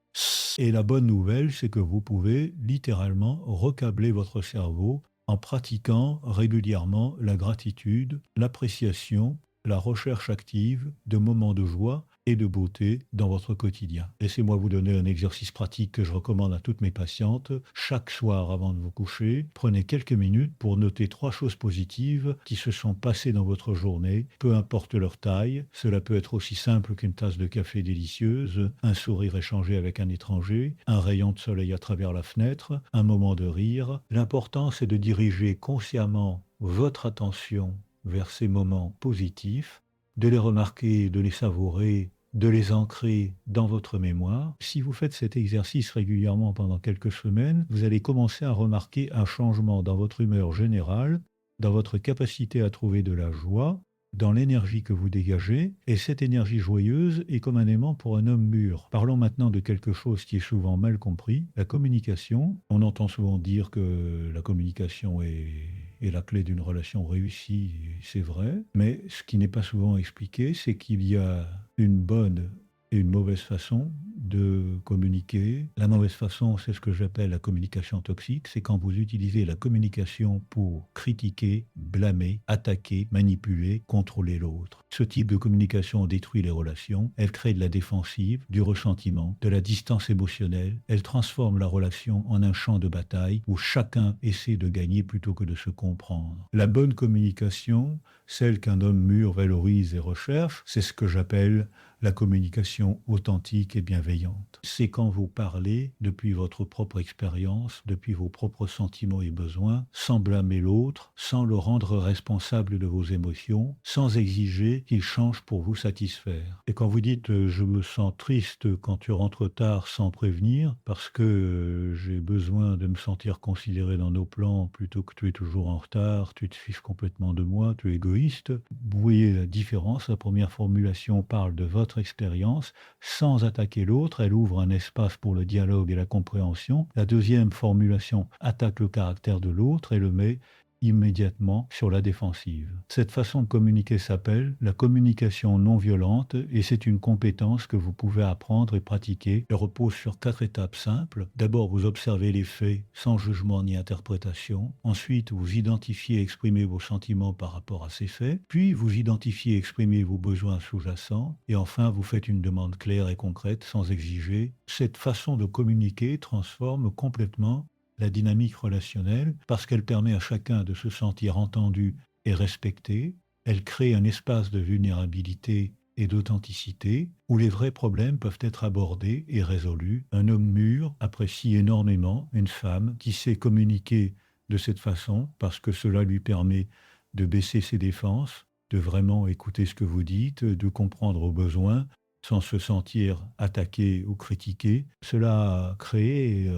Et la bonne nouvelle, c'est que vous pouvez littéralement recabler votre cerveau en pratiquant régulièrement la gratitude, l'appréciation, la recherche active de moments de joie et de beauté dans votre quotidien. Laissez-moi vous donner un exercice pratique que je recommande à toutes mes patientes. Chaque soir avant de vous coucher, prenez quelques minutes pour noter 3 choses positives qui se sont passées dans votre journée, peu importe leur taille. Cela peut être aussi simple qu'une tasse de café délicieuse, un sourire échangé avec un étranger, un rayon de soleil à travers la fenêtre, un moment de rire. L'important, c'est de diriger consciemment votre attention vers ces moments positifs, de les remarquer, de les savourer, de les ancrer dans votre mémoire. Si vous faites cet exercice régulièrement pendant quelques semaines, vous allez commencer à remarquer un changement dans votre humeur générale, dans votre capacité à trouver de la joie, dans l'énergie que vous dégagez, et cette énergie joyeuse est comme un aimant pour un homme mûr. Parlons maintenant de quelque chose qui est souvent mal compris, la communication. On entend souvent dire que la communication est la clé d'une relation réussie, c'est vrai, mais ce qui n'est pas souvent expliqué, c'est qu'il y a une bonne et une mauvaise façon de communiquer. La mauvaise façon, c'est ce que j'appelle la communication toxique, c'est quand vous utilisez la communication pour critiquer, blâmer, attaquer, manipuler, contrôler l'autre. Ce type de communication détruit les relations, elle crée de la défensive, du ressentiment, de la distance émotionnelle, elle transforme la relation en un champ de bataille où chacun essaie de gagner plutôt que de se comprendre. La bonne communication, celle qu'un homme mûr valorise et recherche, c'est ce que j'appelle la communication authentique et bienveillante. C'est quand vous parlez depuis votre propre expérience, depuis vos propres sentiments et besoins, sans blâmer l'autre, sans le rendre responsable de vos émotions, sans exiger qu'il change pour vous satisfaire. Et quand vous dites je me sens triste quand tu rentres tard sans prévenir, parce que j'ai besoin de me sentir considéré dans nos plans plutôt que tu es toujours en retard, tu te fiches complètement de moi, tu es égoïste, vous voyez la différence. La première formulation parle de votre expérience sans attaquer l'autre, elle ouvre un espace pour le dialogue et la compréhension. La deuxième formulation attaque le caractère de l'autre et le met immédiatement sur la défensive. Cette façon de communiquer s'appelle la communication non violente et c'est une compétence que vous pouvez apprendre et pratiquer. Elle repose sur 4 étapes simples. D'abord, vous observez les faits sans jugement ni interprétation. Ensuite, vous identifiez et exprimez vos sentiments par rapport à ces faits. Puis, vous identifiez et exprimez vos besoins sous-jacents. Et enfin, vous faites une demande claire et concrète sans exiger. Cette façon de communiquer transforme complètement la dynamique relationnelle parce qu'elle permet à chacun de se sentir entendu et respecté. Elle crée un espace de vulnérabilité et d'authenticité où les vrais problèmes peuvent être abordés et résolus. Un homme mûr apprécie énormément une femme qui sait communiquer de cette façon parce que cela lui permet de baisser ses défenses, de vraiment écouter ce que vous dites, de comprendre vos besoins, sans se sentir attaqué ou critiqué. Cela a créé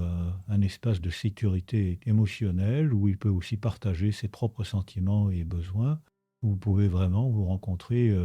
un espace de sécurité émotionnelle où il peut aussi partager ses propres sentiments et besoins. Vous pouvez vraiment vous rencontrer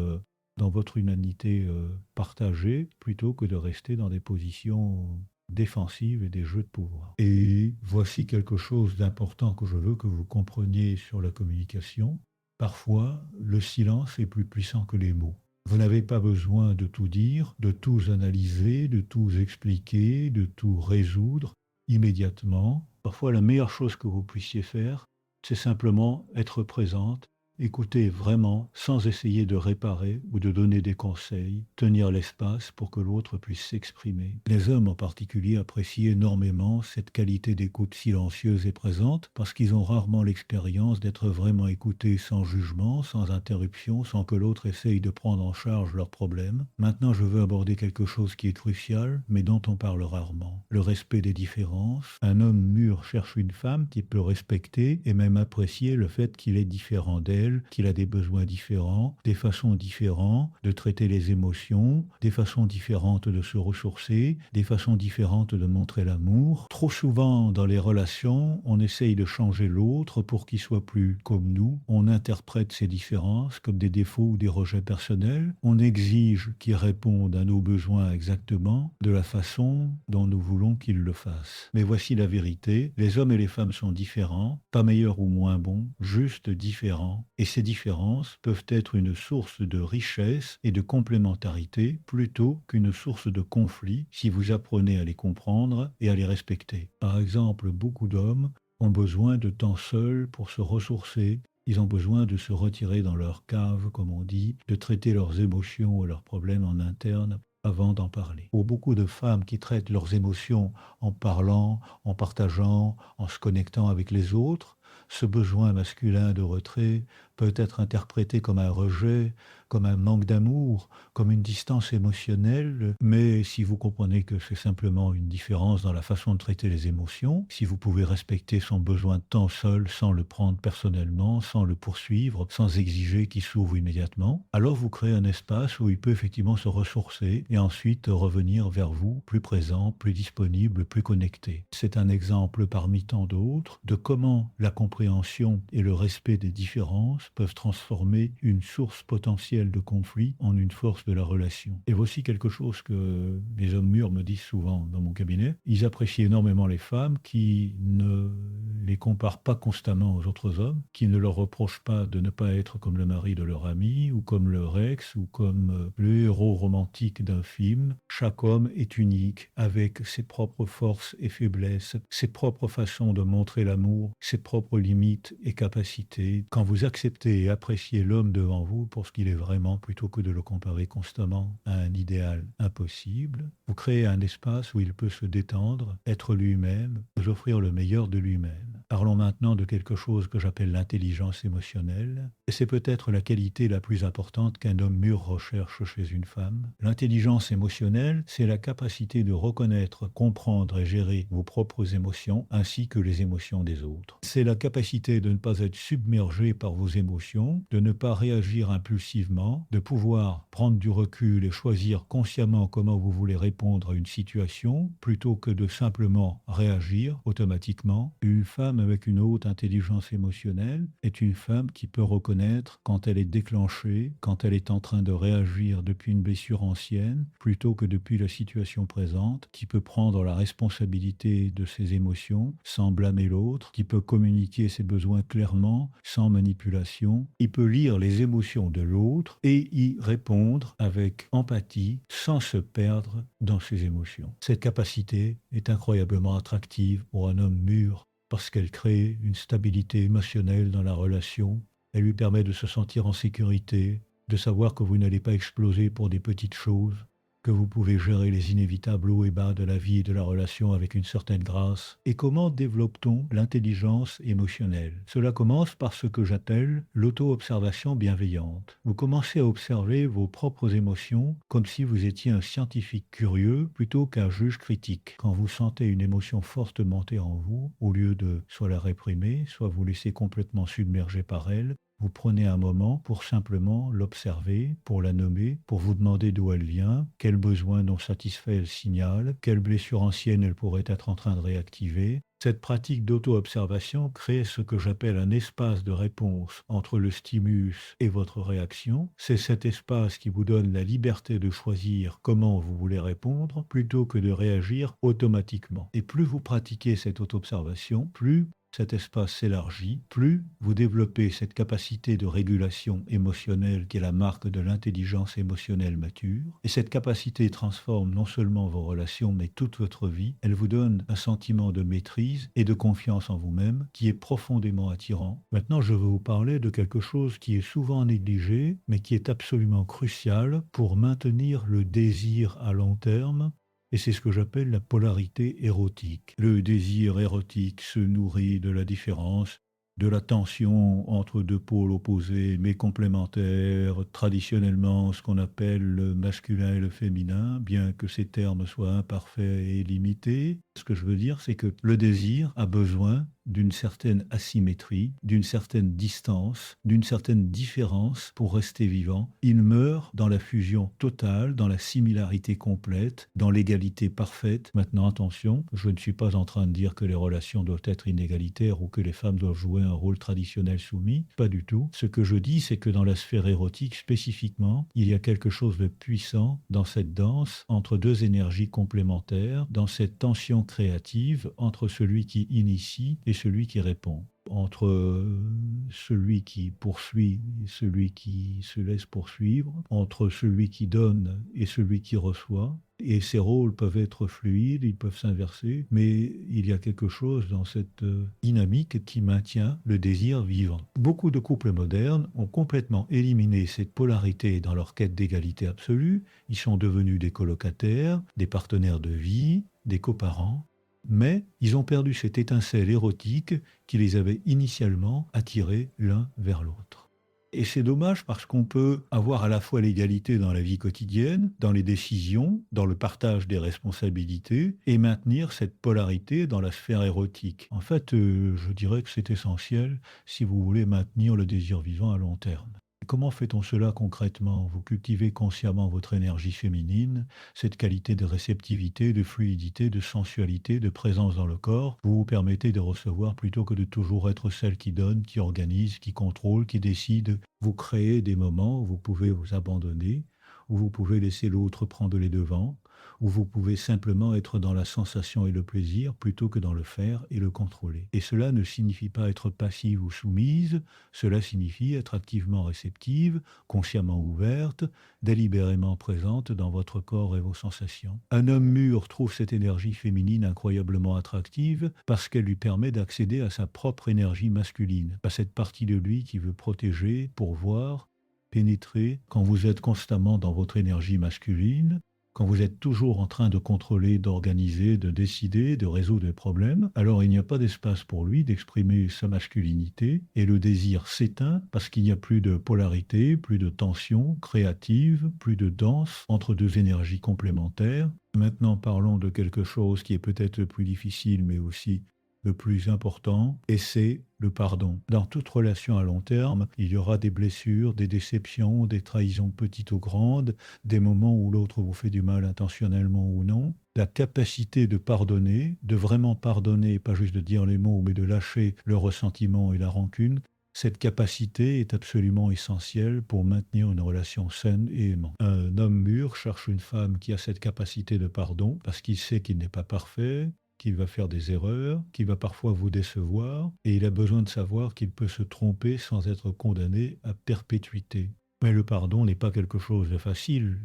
dans votre humanité partagée plutôt que de rester dans des positions défensives et des jeux de pouvoir. Et voici quelque chose d'important que je veux que vous compreniez sur la communication. Parfois, le silence est plus puissant que les mots. Vous n'avez pas besoin de tout dire, de tout analyser, de tout expliquer, de tout résoudre immédiatement. Parfois, la meilleure chose que vous puissiez faire, c'est simplement être présente, écouter vraiment sans essayer de réparer ou de donner des conseils, tenir l'espace pour que l'autre puisse s'exprimer. Les hommes en particulier apprécient énormément cette qualité d'écoute silencieuse et présente parce qu'ils ont rarement l'expérience d'être vraiment écoutés sans jugement, sans interruption, sans que l'autre essaye de prendre en charge leurs problèmes. Maintenant, je veux aborder quelque chose qui est crucial, mais dont on parle rarement. Le respect des différences. Un homme mûr cherche une femme qui peut respecter et même apprécier le fait qu'il est différent d'elle, qu'il a des besoins différents, des façons différentes de traiter les émotions, des façons différentes de se ressourcer, des façons différentes de montrer l'amour. Trop souvent dans les relations, on essaye de changer l'autre pour qu'il soit plus comme nous. On interprète ces différences comme des défauts ou des rejets personnels. On exige qu'il réponde à nos besoins exactement de la façon dont nous voulons qu'il le fasse. Mais voici la vérité, les hommes et les femmes sont différents, pas meilleurs ou moins bons, juste différents. Et ces différences peuvent être une source de richesse et de complémentarité plutôt qu'une source de conflit si vous apprenez à les comprendre et à les respecter. Par exemple, beaucoup d'hommes ont besoin de temps seul pour se ressourcer, Ils ont besoin de se retirer dans leur cave, comme on dit, de traiter leurs émotions et leurs problèmes en interne avant d'en parler. Pour beaucoup de femmes qui traitent leurs émotions en parlant, en partageant, en se connectant avec les autres, ce besoin masculin de retrait peut être interprété comme un rejet, comme un manque d'amour, comme une distance émotionnelle, mais si vous comprenez que c'est simplement une différence dans la façon de traiter les émotions, si vous pouvez respecter son besoin de temps seul sans le prendre personnellement, sans le poursuivre, sans exiger qu'il s'ouvre immédiatement, alors vous créez un espace où il peut effectivement se ressourcer et ensuite revenir vers vous plus présent, plus disponible, plus connecté. C'est un exemple parmi tant d'autres de comment la compréhension et le respect des différences peuvent transformer une source potentielle de conflit en une force de la relation. Et voici quelque chose que les hommes mûrs me disent souvent dans mon cabinet. Ils apprécient énormément les femmes qui ne les comparent pas constamment aux autres hommes, qui ne leur reprochent pas de ne pas être comme le mari de leur ami, ou comme leur ex, ou comme le héros romantique d'un film. Chaque homme est unique, avec ses propres forces et faiblesses, ses propres façons de montrer l'amour, ses propres limites et capacités. Quand vous acceptez et appréciez l'homme devant vous pour ce qu'il est vraiment, plutôt que de le comparer constamment à un idéal impossible, vous créez un espace où il peut se détendre, être lui-même, vous offrir le meilleur de lui-même. Parlons maintenant de quelque chose que j'appelle l'intelligence émotionnelle, et c'est peut-être la qualité la plus importante qu'un homme mûr recherche chez une femme. L'intelligence émotionnelle, c'est la capacité de reconnaître, comprendre et gérer vos propres émotions ainsi que les émotions des autres. C'est la capacité de ne pas être submergé par vos émotions, de ne pas réagir impulsivement, de pouvoir prendre du recul et choisir consciemment comment vous voulez répondre à une situation plutôt que de simplement réagir automatiquement. Une femme avec une haute intelligence émotionnelle est une femme qui peut reconnaître quand elle est déclenchée, quand elle est en train de réagir depuis une blessure ancienne plutôt que depuis la situation présente, qui peut prendre la responsabilité de ses émotions sans blâmer l'autre, qui peut communiquer ses besoins clairement, sans manipulation. Il peut lire les émotions de l'autre et y répondre avec empathie, sans se perdre dans ses émotions. Cette capacité est incroyablement attractive pour un homme mûr parce qu'elle crée une stabilité émotionnelle dans la relation. Elle lui permet de se sentir en sécurité, de savoir que vous n'allez pas exploser pour des petites choses, que vous pouvez gérer les inévitables hauts et bas de la vie et de la relation avec une certaine grâce. Et comment développe-t-on l'intelligence émotionnelle? Cela commence par ce que j'appelle l'auto-observation bienveillante. Vous commencez à observer vos propres émotions comme si vous étiez un scientifique curieux plutôt qu'un juge critique. Quand vous sentez une émotion forte monter en vous, au lieu de soit la réprimer, soit vous laisser complètement submerger par elle, vous prenez un moment pour simplement l'observer, pour la nommer, pour vous demander d'où elle vient, quel besoin non satisfait elle signale, quelle blessure ancienne elle pourrait être en train de réactiver. Cette pratique d'auto-observation crée ce que j'appelle un espace de réponse entre le stimulus et votre réaction. C'est cet espace qui vous donne la liberté de choisir comment vous voulez répondre plutôt que de réagir automatiquement. Et plus vous pratiquez cette auto-observation, plus cet espace s'élargit, plus vous développez cette capacité de régulation émotionnelle qui est la marque de l'intelligence émotionnelle mature. Et cette capacité transforme non seulement vos relations, mais toute votre vie. Elle vous donne un sentiment de maîtrise et de confiance en vous-même qui est profondément attirant. Maintenant, je veux vous parler de quelque chose qui est souvent négligé, mais qui est absolument crucial pour maintenir le désir à long terme. Et c'est ce que j'appelle la polarité érotique. Le désir érotique se nourrit de la différence, de la tension entre deux pôles opposés mais complémentaires, traditionnellement ce qu'on appelle le masculin et le féminin, bien que ces termes soient imparfaits et limités. Ce que je veux dire, c'est que le désir a besoin d'une certaine asymétrie, d'une certaine distance, d'une certaine différence pour rester vivant. Il meurt dans la fusion totale, dans la similarité complète, dans l'égalité parfaite. Maintenant, attention, je ne suis pas en train de dire que les relations doivent être inégalitaires ou que les femmes doivent jouer un rôle traditionnel soumis. Pas du tout. Ce que je dis, c'est que dans la sphère érotique spécifiquement, il y a quelque chose de puissant dans cette danse entre deux énergies complémentaires, dans cette tension créative entre celui qui initie et celui qui répond, entre celui qui poursuit et celui qui se laisse poursuivre, entre celui qui donne et celui qui reçoit. Et ces rôles peuvent être fluides, ils peuvent s'inverser, mais il y a quelque chose dans cette dynamique qui maintient le désir vivant. Beaucoup de couples modernes ont complètement éliminé cette polarité dans leur quête d'égalité absolue. Ils sont devenus des colocataires, des partenaires de vie, des coparents, mais ils ont perdu cette étincelle érotique qui les avait initialement attirés l'un vers l'autre. Et c'est dommage parce qu'on peut avoir à la fois l'égalité dans la vie quotidienne, dans les décisions, dans le partage des responsabilités, et maintenir cette polarité dans la sphère érotique. En fait, je dirais que c'est essentiel si vous voulez maintenir le désir vivant à long terme. Comment fait-on cela concrètement? Vous cultivez consciemment votre énergie féminine, cette qualité de réceptivité, de fluidité, de sensualité, de présence dans le corps. Vous vous permettez de recevoir plutôt que de toujours être celle qui donne, qui organise, qui contrôle, qui décide. Vous créez des moments où vous pouvez vous abandonner, où vous pouvez laisser l'autre prendre les devants, où vous pouvez simplement être dans la sensation et le plaisir plutôt que dans le faire et le contrôler. Et cela ne signifie pas être passive ou soumise, cela signifie être activement réceptive, consciemment ouverte, délibérément présente dans votre corps et vos sensations. Un homme mûr trouve cette énergie féminine incroyablement attractive parce qu'elle lui permet d'accéder à sa propre énergie masculine, à cette partie de lui qui veut protéger, pourvoir, pénétrer. Quand vous êtes constamment dans votre énergie masculine, quand vous êtes toujours en train de contrôler, d'organiser, de décider, de résoudre des problèmes, alors il n'y a pas d'espace pour lui d'exprimer sa masculinité et le désir s'éteint parce qu'il n'y a plus de polarité, plus de tension créative, plus de danse entre deux énergies complémentaires. Maintenant, parlons de quelque chose qui est peut-être le plus difficile, mais aussi le plus important, et c'est le pardon. Dans toute relation à long terme, il y aura des blessures, des déceptions, des trahisons petites ou grandes, des moments où l'autre vous fait du mal intentionnellement ou non. La capacité de pardonner, de vraiment pardonner, pas juste de dire les mots, mais de lâcher le ressentiment et la rancune, cette capacité est absolument essentielle pour maintenir une relation saine et aimante. Un homme mûr cherche une femme qui a cette capacité de pardon parce qu'il sait qu'il n'est pas parfait, qu'il va faire des erreurs, qu'il va parfois vous décevoir, et il a besoin de savoir qu'il peut se tromper sans être condamné à perpétuité. Mais le pardon n'est pas quelque chose de facile,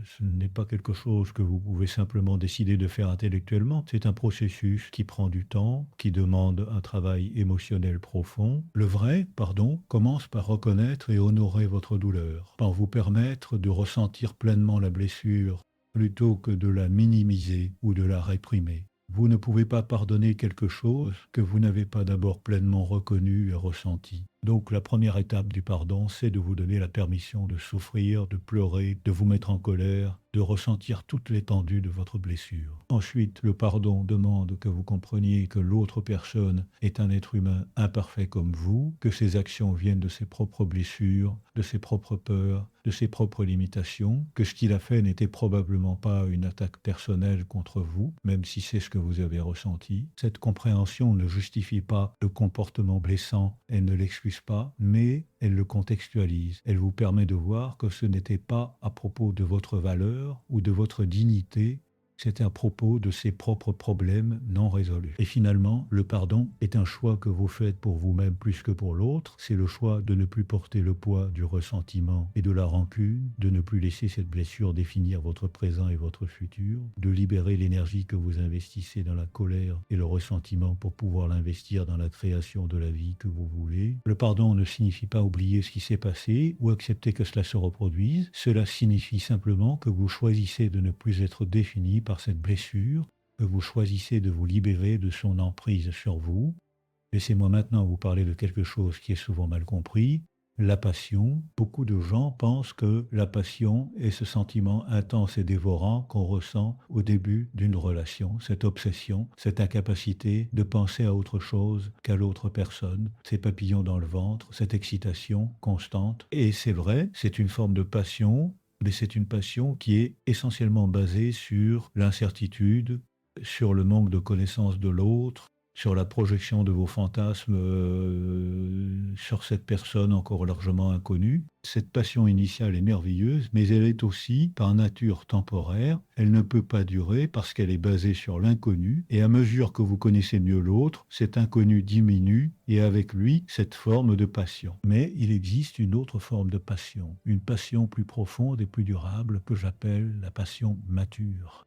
ce n'est pas quelque chose que vous pouvez simplement décider de faire intellectuellement. C'est un processus qui prend du temps, qui demande un travail émotionnel profond. Le vrai pardon commence par reconnaître et honorer votre douleur, par vous permettre de ressentir pleinement la blessure plutôt que de la minimiser ou de la réprimer. Vous ne pouvez pas pardonner quelque chose que vous n'avez pas d'abord pleinement reconnu et ressenti. Donc la première étape du pardon, c'est de vous donner la permission de souffrir, de pleurer, de vous mettre en colère, de ressentir toute l'étendue de votre blessure. Ensuite, le pardon demande que vous compreniez que l'autre personne est un être humain imparfait comme vous, que ses actions viennent de ses propres blessures, de ses propres peurs, de ses propres limitations, que ce qu'il a fait n'était probablement pas une attaque personnelle contre vous, même si c'est ce que vous avez ressenti. Cette compréhension ne justifie pas le comportement blessant, elle ne l'excuse pas, mais elle le contextualise. Elle vous permet de voir que ce n'était pas à propos de votre valeur ou de votre dignité, c'était à propos de ses propres problèmes non résolus. Et finalement, le pardon est un choix que vous faites pour vous-même plus que pour l'autre. C'est le choix de ne plus porter le poids du ressentiment et de la rancune, de ne plus laisser cette blessure définir votre présent et votre futur, de libérer l'énergie que vous investissez dans la colère et le ressentiment pour pouvoir l'investir dans la création de la vie que vous voulez. Le pardon ne signifie pas oublier ce qui s'est passé ou accepter que cela se reproduise. Cela signifie simplement que vous choisissez de ne plus être défini par cette blessure, que vous choisissez de vous libérer de son emprise sur vous. Laissez-moi maintenant vous parler de quelque chose qui est souvent mal compris, la passion. Beaucoup de gens pensent que la passion est ce sentiment intense et dévorant qu'on ressent au début d'une relation, cette obsession, cette incapacité de penser à autre chose qu'à l'autre personne, ces papillons dans le ventre, cette excitation constante. Et c'est vrai, c'est une forme de passion, mais c'est une passion qui est essentiellement basée sur l'incertitude, sur le manque de connaissance de l'autre, sur la projection de vos fantasmes sur cette personne encore largement inconnue. Cette passion initiale est merveilleuse, mais elle est aussi, par nature, temporaire. Elle ne peut pas durer parce qu'elle est basée sur l'inconnu, et à mesure que vous connaissez mieux l'autre, cet inconnu diminue, et avec lui, cette forme de passion. Mais il existe une autre forme de passion, une passion plus profonde et plus durable que j'appelle la passion mature.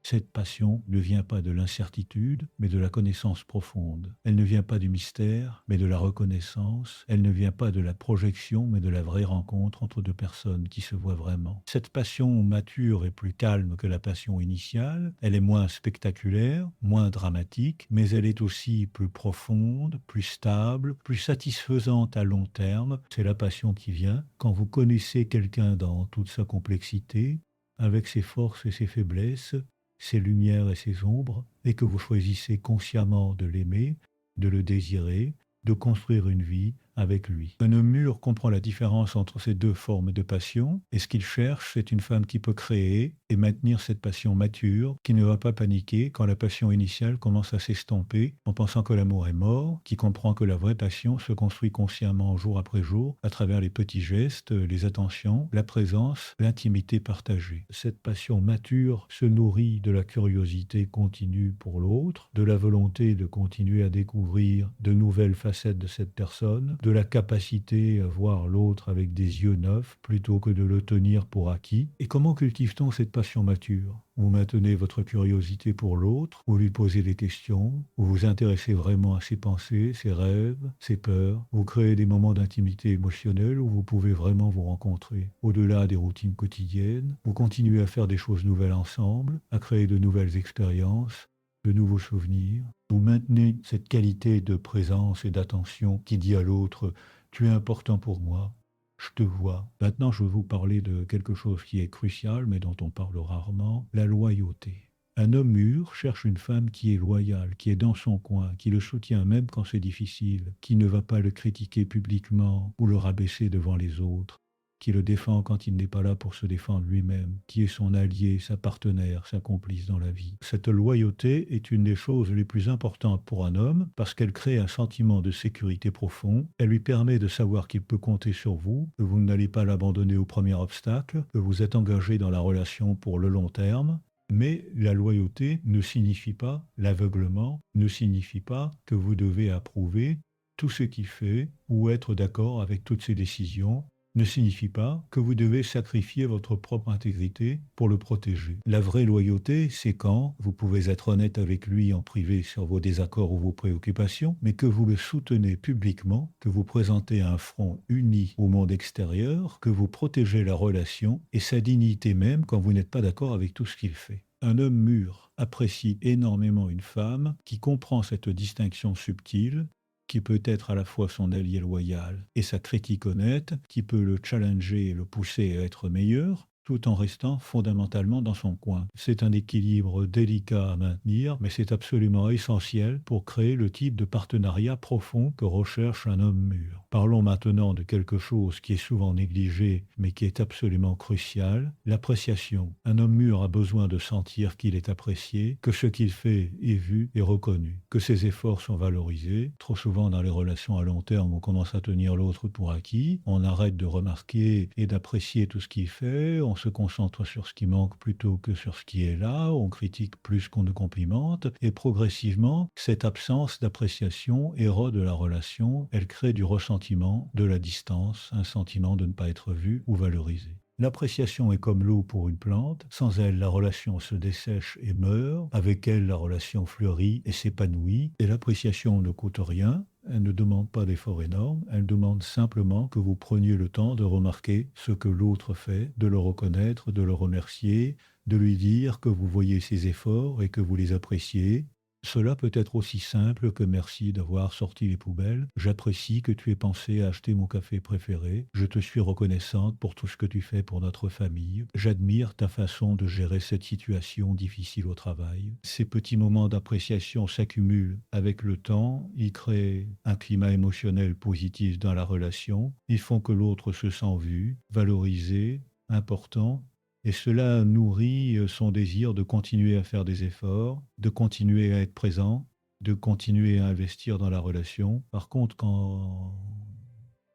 Cette passion ne vient pas de l'incertitude, mais de la connaissance profonde. Elle ne vient pas du mystère, mais de la reconnaissance. Elle ne vient pas de la projection, mais de la vraie rencontre entre deux personnes qui se voient vraiment. Cette passion mature est plus calme que la passion initiale. Elle est moins spectaculaire, moins dramatique, mais elle est aussi plus profonde, plus stable, plus satisfaisante à long terme. C'est la passion qui vient quand vous connaissez quelqu'un dans toute sa complexité, avec ses forces et ses faiblesses, ses lumières et ses ombres, et que vous choisissez consciemment de l'aimer, de le désirer, de construire une vie avec lui. Un homme mûr comprend la différence entre ces deux formes de passion, et ce qu'il cherche, c'est une femme qui peut créer et maintenir cette passion mature, qui ne va pas paniquer quand la passion initiale commence à s'estomper, en pensant que l'amour est mort, qui comprend que la vraie passion se construit consciemment jour après jour, à travers les petits gestes, les attentions, la présence, l'intimité partagée. Cette passion mature se nourrit de la curiosité continue pour l'autre, de la volonté de continuer à découvrir de nouvelles facettes de cette personne, de la capacité à voir l'autre avec des yeux neufs plutôt que de le tenir pour acquis. Et comment cultive-t-on cette passion mature? Vous maintenez votre curiosité pour l'autre, vous lui posez des questions, vous vous intéressez vraiment à ses pensées, ses rêves, ses peurs, vous créez des moments d'intimité émotionnelle où vous pouvez vraiment vous rencontrer. Au-delà des routines quotidiennes, vous continuez à faire des choses nouvelles ensemble, à créer de nouvelles expériences, de nouveaux souvenirs. Vous maintenez cette qualité de présence et d'attention qui dit à l'autre « tu es important pour moi ». Je te vois. Maintenant, je veux vous parler de quelque chose qui est crucial, mais dont on parle rarement, la loyauté. Un homme mûr cherche une femme qui est loyale, qui est dans son coin, qui le soutient même quand c'est difficile, qui ne va pas le critiquer publiquement ou le rabaisser devant les autres, qui le défend quand il n'est pas là pour se défendre lui-même, qui est son allié, sa partenaire, sa complice dans la vie. Cette loyauté est une des choses les plus importantes pour un homme parce qu'elle crée un sentiment de sécurité profond. Elle lui permet de savoir qu'il peut compter sur vous, que vous n'allez pas l'abandonner au premier obstacle, que vous êtes engagé dans la relation pour le long terme. Mais la loyauté ne signifie pas l'aveuglement, ne signifie pas que vous devez approuver tout ce qu'il fait ou être d'accord avec toutes ses décisions, ne signifie pas que vous devez sacrifier votre propre intégrité pour le protéger. La vraie loyauté, c'est quand vous pouvez être honnête avec lui en privé sur vos désaccords ou vos préoccupations, mais que vous le soutenez publiquement, que vous présentez un front uni au monde extérieur, que vous protégez la relation et sa dignité même quand vous n'êtes pas d'accord avec tout ce qu'il fait. Un homme mûr apprécie énormément une femme qui comprend cette distinction subtile, qui peut être à la fois son allié loyal et sa critique honnête, qui peut le challenger et le pousser à être meilleur, tout en restant fondamentalement dans son coin. C'est un équilibre délicat à maintenir, mais c'est absolument essentiel pour créer le type de partenariat profond que recherche un homme mûr. Parlons maintenant de quelque chose qui est souvent négligé, mais qui est absolument crucial, l'appréciation. Un homme mûr a besoin de sentir qu'il est apprécié, que ce qu'il fait est vu et reconnu, que ses efforts sont valorisés. Trop souvent dans les relations à long terme, on commence à tenir l'autre pour acquis, on arrête de remarquer et d'apprécier tout ce qu'il fait, on se concentre sur ce qui manque plutôt que sur ce qui est là, on critique plus qu'on ne complimente, et progressivement, cette absence d'appréciation érode la relation, elle crée du ressentiment, de la distance, un sentiment de ne pas être vu ou valorisé. L'appréciation est comme l'eau pour une plante, sans elle la relation se dessèche et meurt, avec elle la relation fleurit et s'épanouit, et l'appréciation ne coûte rien, elle ne demande pas d'efforts énormes, elle demande simplement que vous preniez le temps de remarquer ce que l'autre fait, de le reconnaître, de le remercier, de lui dire que vous voyez ses efforts et que vous les appréciez. Cela peut être aussi simple que merci d'avoir sorti les poubelles. J'apprécie que tu aies pensé à acheter mon café préféré. Je te suis reconnaissante pour tout ce que tu fais pour notre famille. J'admire ta façon de gérer cette situation difficile au travail. Ces petits moments d'appréciation s'accumulent avec le temps. Ils créent un climat émotionnel positif dans la relation. Ils font que l'autre se sent vu, valorisé, important. Et cela nourrit son désir de continuer à faire des efforts, de continuer à être présent, de continuer à investir dans la relation. Par contre, quand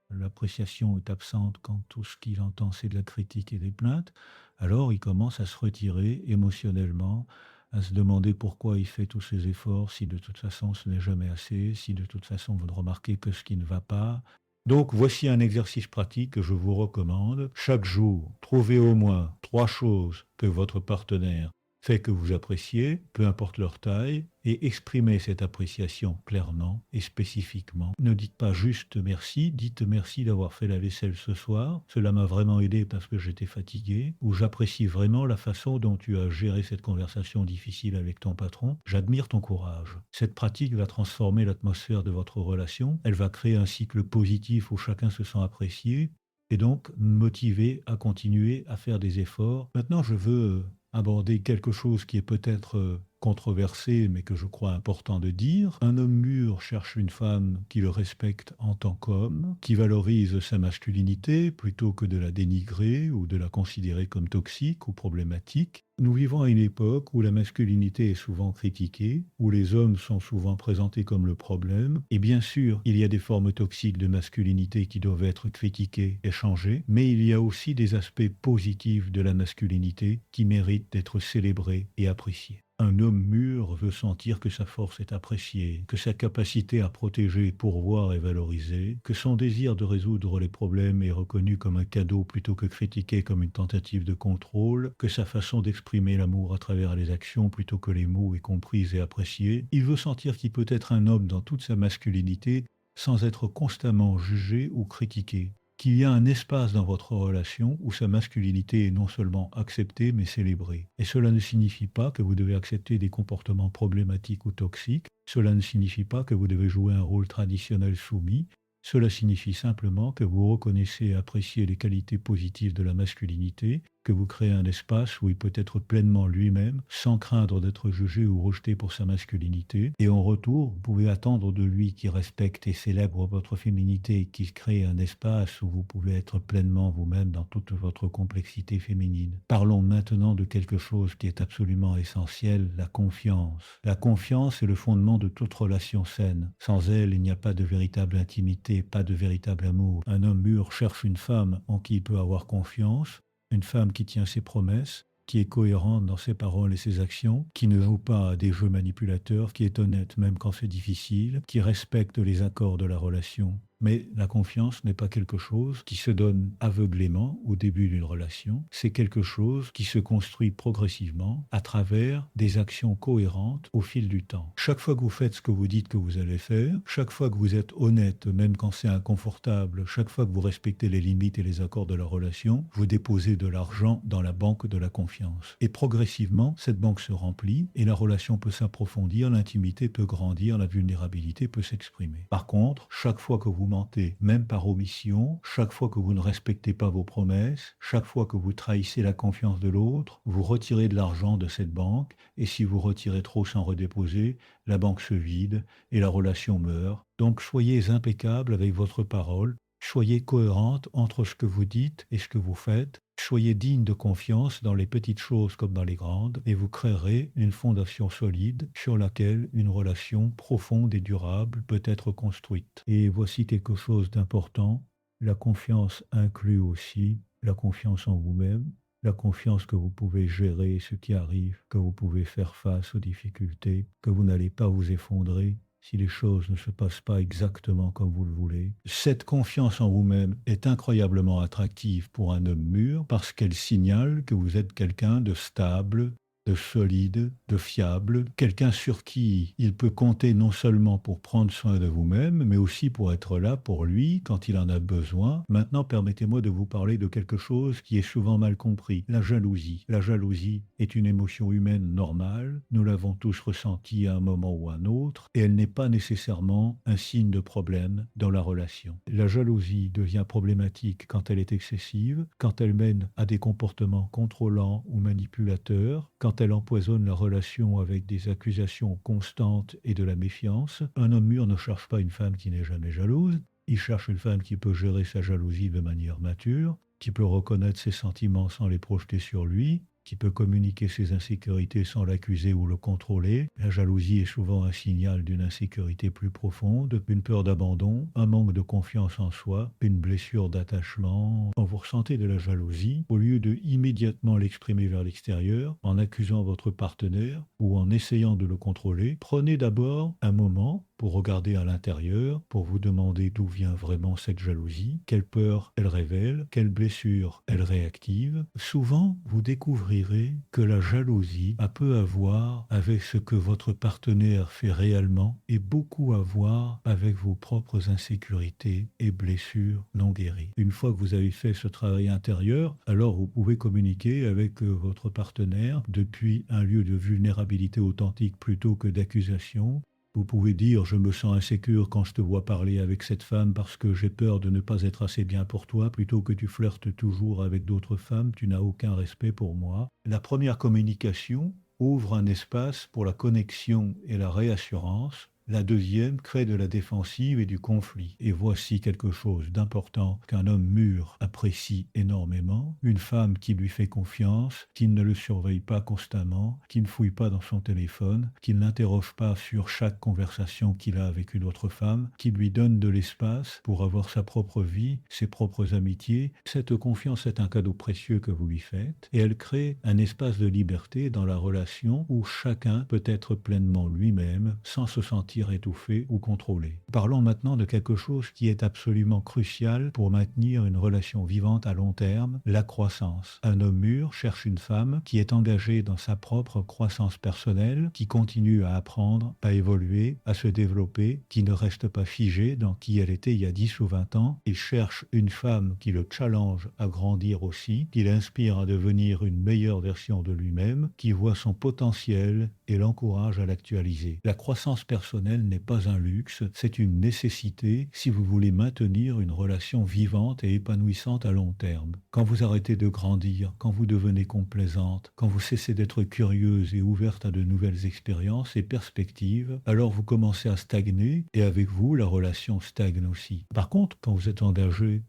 l'appréciation est absente, quand tout ce qu'il entend c'est de la critique et des plaintes, alors il commence à se retirer émotionnellement, à se demander pourquoi il fait tous ces efforts, si de toute façon ce n'est jamais assez, si de toute façon vous ne remarquez que ce qui ne va pas. Donc voici un exercice pratique que je vous recommande. Chaque jour, trouvez au moins 3 choses que votre partenaire fait que vous appréciez, peu importe leur taille, et exprimez cette appréciation clairement et spécifiquement. Ne dites pas juste merci, dites merci d'avoir fait la vaisselle ce soir, cela m'a vraiment aidé parce que j'étais fatigué, ou j'apprécie vraiment la façon dont tu as géré cette conversation difficile avec ton patron, j'admire ton courage. Cette pratique va transformer l'atmosphère de votre relation, elle va créer un cycle positif où chacun se sent apprécié, et donc motivé à continuer à faire des efforts. Maintenant, je veux aborder quelque chose qui est peut-être controversé, mais que je crois important de dire. Un homme mûr cherche une femme qui le respecte en tant qu'homme, qui valorise sa masculinité plutôt que de la dénigrer ou de la considérer comme toxique ou problématique. Nous vivons à une époque où la masculinité est souvent critiquée, où les hommes sont souvent présentés comme le problème. Et bien sûr, il y a des formes toxiques de masculinité qui doivent être critiquées et changées, mais il y a aussi des aspects positifs de la masculinité qui méritent d'être célébrés et appréciés. Un homme mûr veut sentir que sa force est appréciée, que sa capacité à protéger, pourvoir est valorisée, que son désir de résoudre les problèmes est reconnu comme un cadeau plutôt que critiqué comme une tentative de contrôle, que sa façon d'exprimer l'amour à travers les actions plutôt que les mots est comprise et appréciée. Il veut sentir qu'il peut être un homme dans toute sa masculinité sans être constamment jugé ou critiqué. Qu'il y a un espace dans votre relation où sa masculinité est non seulement acceptée mais célébrée. Et cela ne signifie pas que vous devez accepter des comportements problématiques ou toxiques, cela ne signifie pas que vous devez jouer un rôle traditionnel soumis, cela signifie simplement que vous reconnaissez et appréciez les qualités positives de la masculinité, que vous créez un espace où il peut être pleinement lui-même, sans craindre d'être jugé ou rejeté pour sa masculinité. Et en retour, vous pouvez attendre de lui qu'il respecte et célèbre votre féminité et qu'il crée un espace où vous pouvez être pleinement vous-même dans toute votre complexité féminine. Parlons maintenant de quelque chose qui est absolument essentiel, la confiance. La confiance est le fondement de toute relation saine. Sans elle, il n'y a pas de véritable intimité, pas de véritable amour. Un homme mûr cherche une femme en qui il peut avoir confiance, une femme qui tient ses promesses, qui est cohérente dans ses paroles et ses actions, qui ne joue pas à des jeux manipulateurs, qui est honnête même quand c'est difficile, qui respecte les accords de la relation. Mais la confiance n'est pas quelque chose qui se donne aveuglément au début d'une relation, c'est quelque chose qui se construit progressivement à travers des actions cohérentes au fil du temps. Chaque fois que vous faites ce que vous dites que vous allez faire, chaque fois que vous êtes honnête, même quand c'est inconfortable, chaque fois que vous respectez les limites et les accords de la relation, vous déposez de l'argent dans la banque de la confiance. Et progressivement, cette banque se remplit et la relation peut s'approfondir, l'intimité peut grandir, la vulnérabilité peut s'exprimer. Par contre, chaque fois que vous mentez, même par omission, chaque fois que vous ne respectez pas vos promesses, chaque fois que vous trahissez la confiance de l'autre, vous retirez de l'argent de cette banque, et si vous retirez trop sans redéposer, la banque se vide et la relation meurt. Donc soyez impeccable avec votre parole, soyez cohérente entre ce que vous dites et ce que vous faites, soyez digne de confiance dans les petites choses comme dans les grandes, et vous créerez une fondation solide sur laquelle une relation profonde et durable peut être construite. Et voici quelque chose d'important, la confiance inclut aussi la confiance en vous-même, la confiance que vous pouvez gérer ce qui arrive, que vous pouvez faire face aux difficultés, que vous n'allez pas vous effondrer si les choses ne se passent pas exactement comme vous le voulez. Cette confiance en vous-même est incroyablement attractive pour un homme mûr parce qu'elle signale que vous êtes quelqu'un de stable, de solide, de fiable, quelqu'un sur qui il peut compter non seulement pour prendre soin de vous-même, mais aussi pour être là pour lui quand il en a besoin. Maintenant, permettez-moi de vous parler de quelque chose qui est souvent mal compris, la jalousie. La jalousie est une émotion humaine normale, nous l'avons tous ressentie à un moment ou à un autre, et elle n'est pas nécessairement un signe de problème dans la relation. La jalousie devient problématique quand elle est excessive, quand elle mène à des comportements contrôlants ou manipulateurs, quand elle empoisonne la relation avec des accusations constantes et de la méfiance. Un homme mûr ne cherche pas une femme qui n'est jamais jalouse, il cherche une femme qui peut gérer sa jalousie de manière mature, qui peut reconnaître ses sentiments sans les projeter sur lui, qui peut communiquer ses insécurités sans l'accuser ou le contrôler. La jalousie est souvent un signal d'une insécurité plus profonde, une peur d'abandon, un manque de confiance en soi, une blessure d'attachement. Quand vous ressentez de la jalousie, au lieu de immédiatement l'exprimer vers l'extérieur, en accusant votre partenaire ou en essayant de le contrôler, prenez d'abord un moment pour regarder à l'intérieur, pour vous demander d'où vient vraiment cette jalousie, quelle peur elle révèle, quelle blessure elle réactive. Souvent, vous découvrirez que la jalousie a peu à voir avec ce que votre partenaire fait réellement et beaucoup à voir avec vos propres insécurités et blessures non guéries. Une fois que vous avez fait ce travail intérieur, alors vous pouvez communiquer avec votre partenaire depuis un lieu de vulnérabilité authentique plutôt que d'accusation. Vous pouvez dire: «Je me sens insécure quand je te vois parler avec cette femme parce que j'ai peur de ne pas être assez bien pour toi. Plutôt que tu flirtes toujours avec d'autres femmes, tu n'as aucun respect pour moi». La première communication ouvre un espace pour la connexion et la réassurance. La deuxième crée de la défensive et du conflit. Et voici quelque chose d'important qu'un homme mûr apprécie énormément: une femme qui lui fait confiance, qui ne le surveille pas constamment, qui ne fouille pas dans son téléphone, qui ne l'interroge pas sur chaque conversation qu'il a avec une autre femme, qui lui donne de l'espace pour avoir sa propre vie, ses propres amitiés. Cette confiance est un cadeau précieux que vous lui faites et elle crée un espace de liberté dans la relation où chacun peut être pleinement lui-même sans se sentir étouffé ou contrôlé. Parlons maintenant de quelque chose qui est absolument crucial pour maintenir une relation vivante à long terme: la croissance. Un homme mûr cherche une femme qui est engagée dans sa propre croissance personnelle, qui continue à apprendre, à évoluer, à se développer, qui ne reste pas figée dans qui elle était il y a 10 ou 20 ans. Il cherche une femme qui le challenge à grandir aussi, qui l'inspire à devenir une meilleure version de lui-même, qui voit son potentiel et l'encourage à l'actualiser. La croissance personnelle n'est pas un luxe, c'est une nécessité si vous voulez maintenir une relation vivante et épanouissante à long terme. Quand vous arrêtez de grandir, quand vous devenez complaisante, quand vous cessez d'être curieuse et ouverte à de nouvelles expériences et perspectives, alors vous commencez à stagner et avec vous, la relation stagne aussi. Par contre, quand vous êtes engagé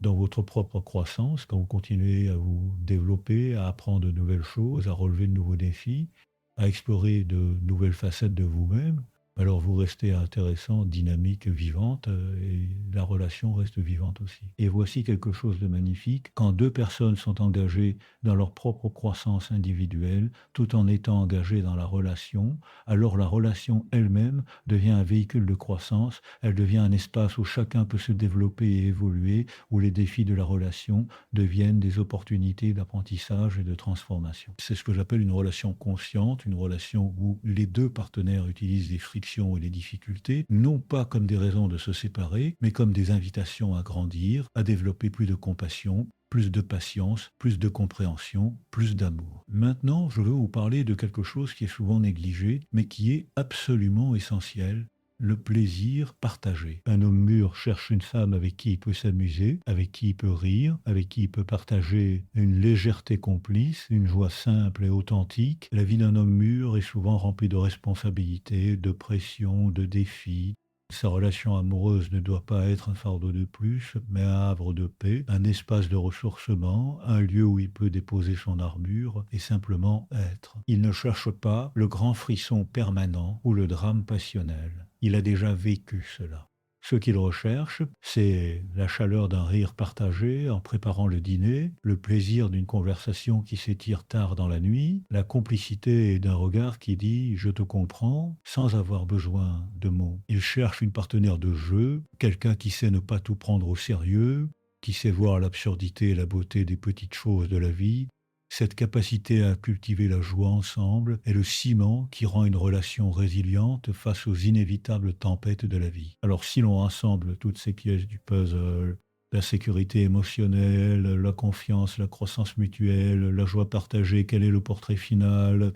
dans votre propre croissance, quand vous continuez à vous développer, à apprendre de nouvelles choses, à relever de nouveaux défis, à explorer de nouvelles facettes de vous-même, alors vous restez intéressant, dynamique, vivante, et la relation reste vivante aussi. Et voici quelque chose de magnifique: quand deux personnes sont engagées dans leur propre croissance individuelle, tout en étant engagées dans la relation, alors la relation elle-même devient un véhicule de croissance, elle devient un espace où chacun peut se développer et évoluer, où les défis de la relation deviennent des opportunités d'apprentissage et de transformation. C'est ce que j'appelle une relation consciente, une relation où les deux partenaires utilisent les frictions et les difficultés, non pas comme des raisons de se séparer, mais comme des invitations à grandir, à développer plus de compassion, plus de patience, plus de compréhension, plus d'amour. Maintenant, je veux vous parler de quelque chose qui est souvent négligé, mais qui est absolument essentiel: le plaisir partagé. Un homme mûr cherche une femme avec qui il peut s'amuser, avec qui il peut rire, avec qui il peut partager une légèreté complice, une joie simple et authentique. La vie d'un homme mûr est souvent remplie de responsabilités, de pression, de défis. Sa relation amoureuse ne doit pas être un fardeau de plus, mais un havre de paix, un espace de ressourcement, un lieu où il peut déposer son armure et simplement être. Il ne cherche pas le grand frisson permanent ou le drame passionnel. Il a déjà vécu cela. Ce qu'il recherche, c'est la chaleur d'un rire partagé en préparant le dîner, le plaisir d'une conversation qui s'étire tard dans la nuit, la complicité d'un regard qui dit «je te comprends» sans avoir besoin de mots. Il cherche une partenaire de jeu, quelqu'un qui sait ne pas tout prendre au sérieux, qui sait voir l'absurdité et la beauté des petites choses de la vie. Cette capacité à cultiver la joie ensemble est le ciment qui rend une relation résiliente face aux inévitables tempêtes de la vie. Alors si l'on rassemble toutes ces pièces du puzzle, la sécurité émotionnelle, la confiance, la croissance mutuelle, la joie partagée, quel est le portrait final?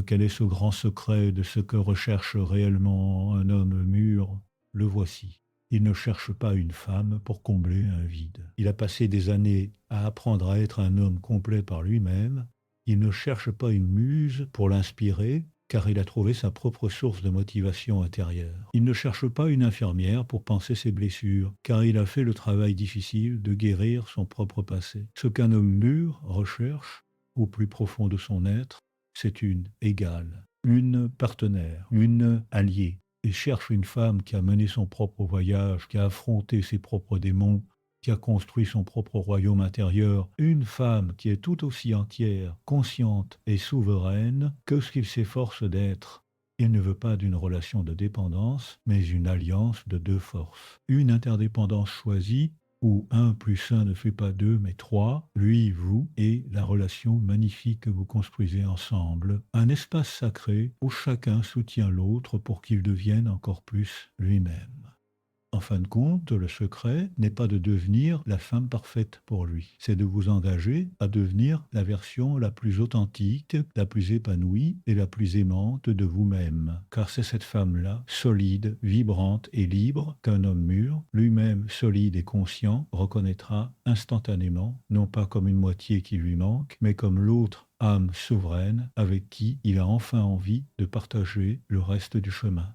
Quel est ce grand secret de ce que recherche réellement un homme mûr? Le voici. Il ne cherche pas une femme pour combler un vide. Il a passé des années à apprendre à être un homme complet par lui-même. Il ne cherche pas une muse pour l'inspirer, car il a trouvé sa propre source de motivation intérieure. Il ne cherche pas une infirmière pour panser ses blessures, car il a fait le travail difficile de guérir son propre passé. Ce qu'un homme mûr recherche, au plus profond de son être, c'est une égale, une partenaire, une alliée. Il cherche une femme qui a mené son propre voyage, qui a affronté ses propres démons, qui a construit son propre royaume intérieur, une femme qui est tout aussi entière, consciente et souveraine que ce qu'il s'efforce d'être. Il ne veut pas d'une relation de dépendance, mais une alliance de deux forces. Une interdépendance choisie, où un plus un ne fait pas deux, mais trois, lui, vous, et la relation magnifique que vous construisez ensemble. Un espace sacré où chacun soutient l'autre pour qu'il devienne encore plus lui-même. En fin de compte, le secret n'est pas de devenir la femme parfaite pour lui, c'est de vous engager à devenir la version la plus authentique, la plus épanouie et la plus aimante de vous-même. Car c'est cette femme-là, solide, vibrante et libre, qu'un homme mûr, lui-même solide et conscient, reconnaîtra instantanément, non pas comme une moitié qui lui manque, mais comme l'autre âme souveraine avec qui il a enfin envie de partager le reste du chemin.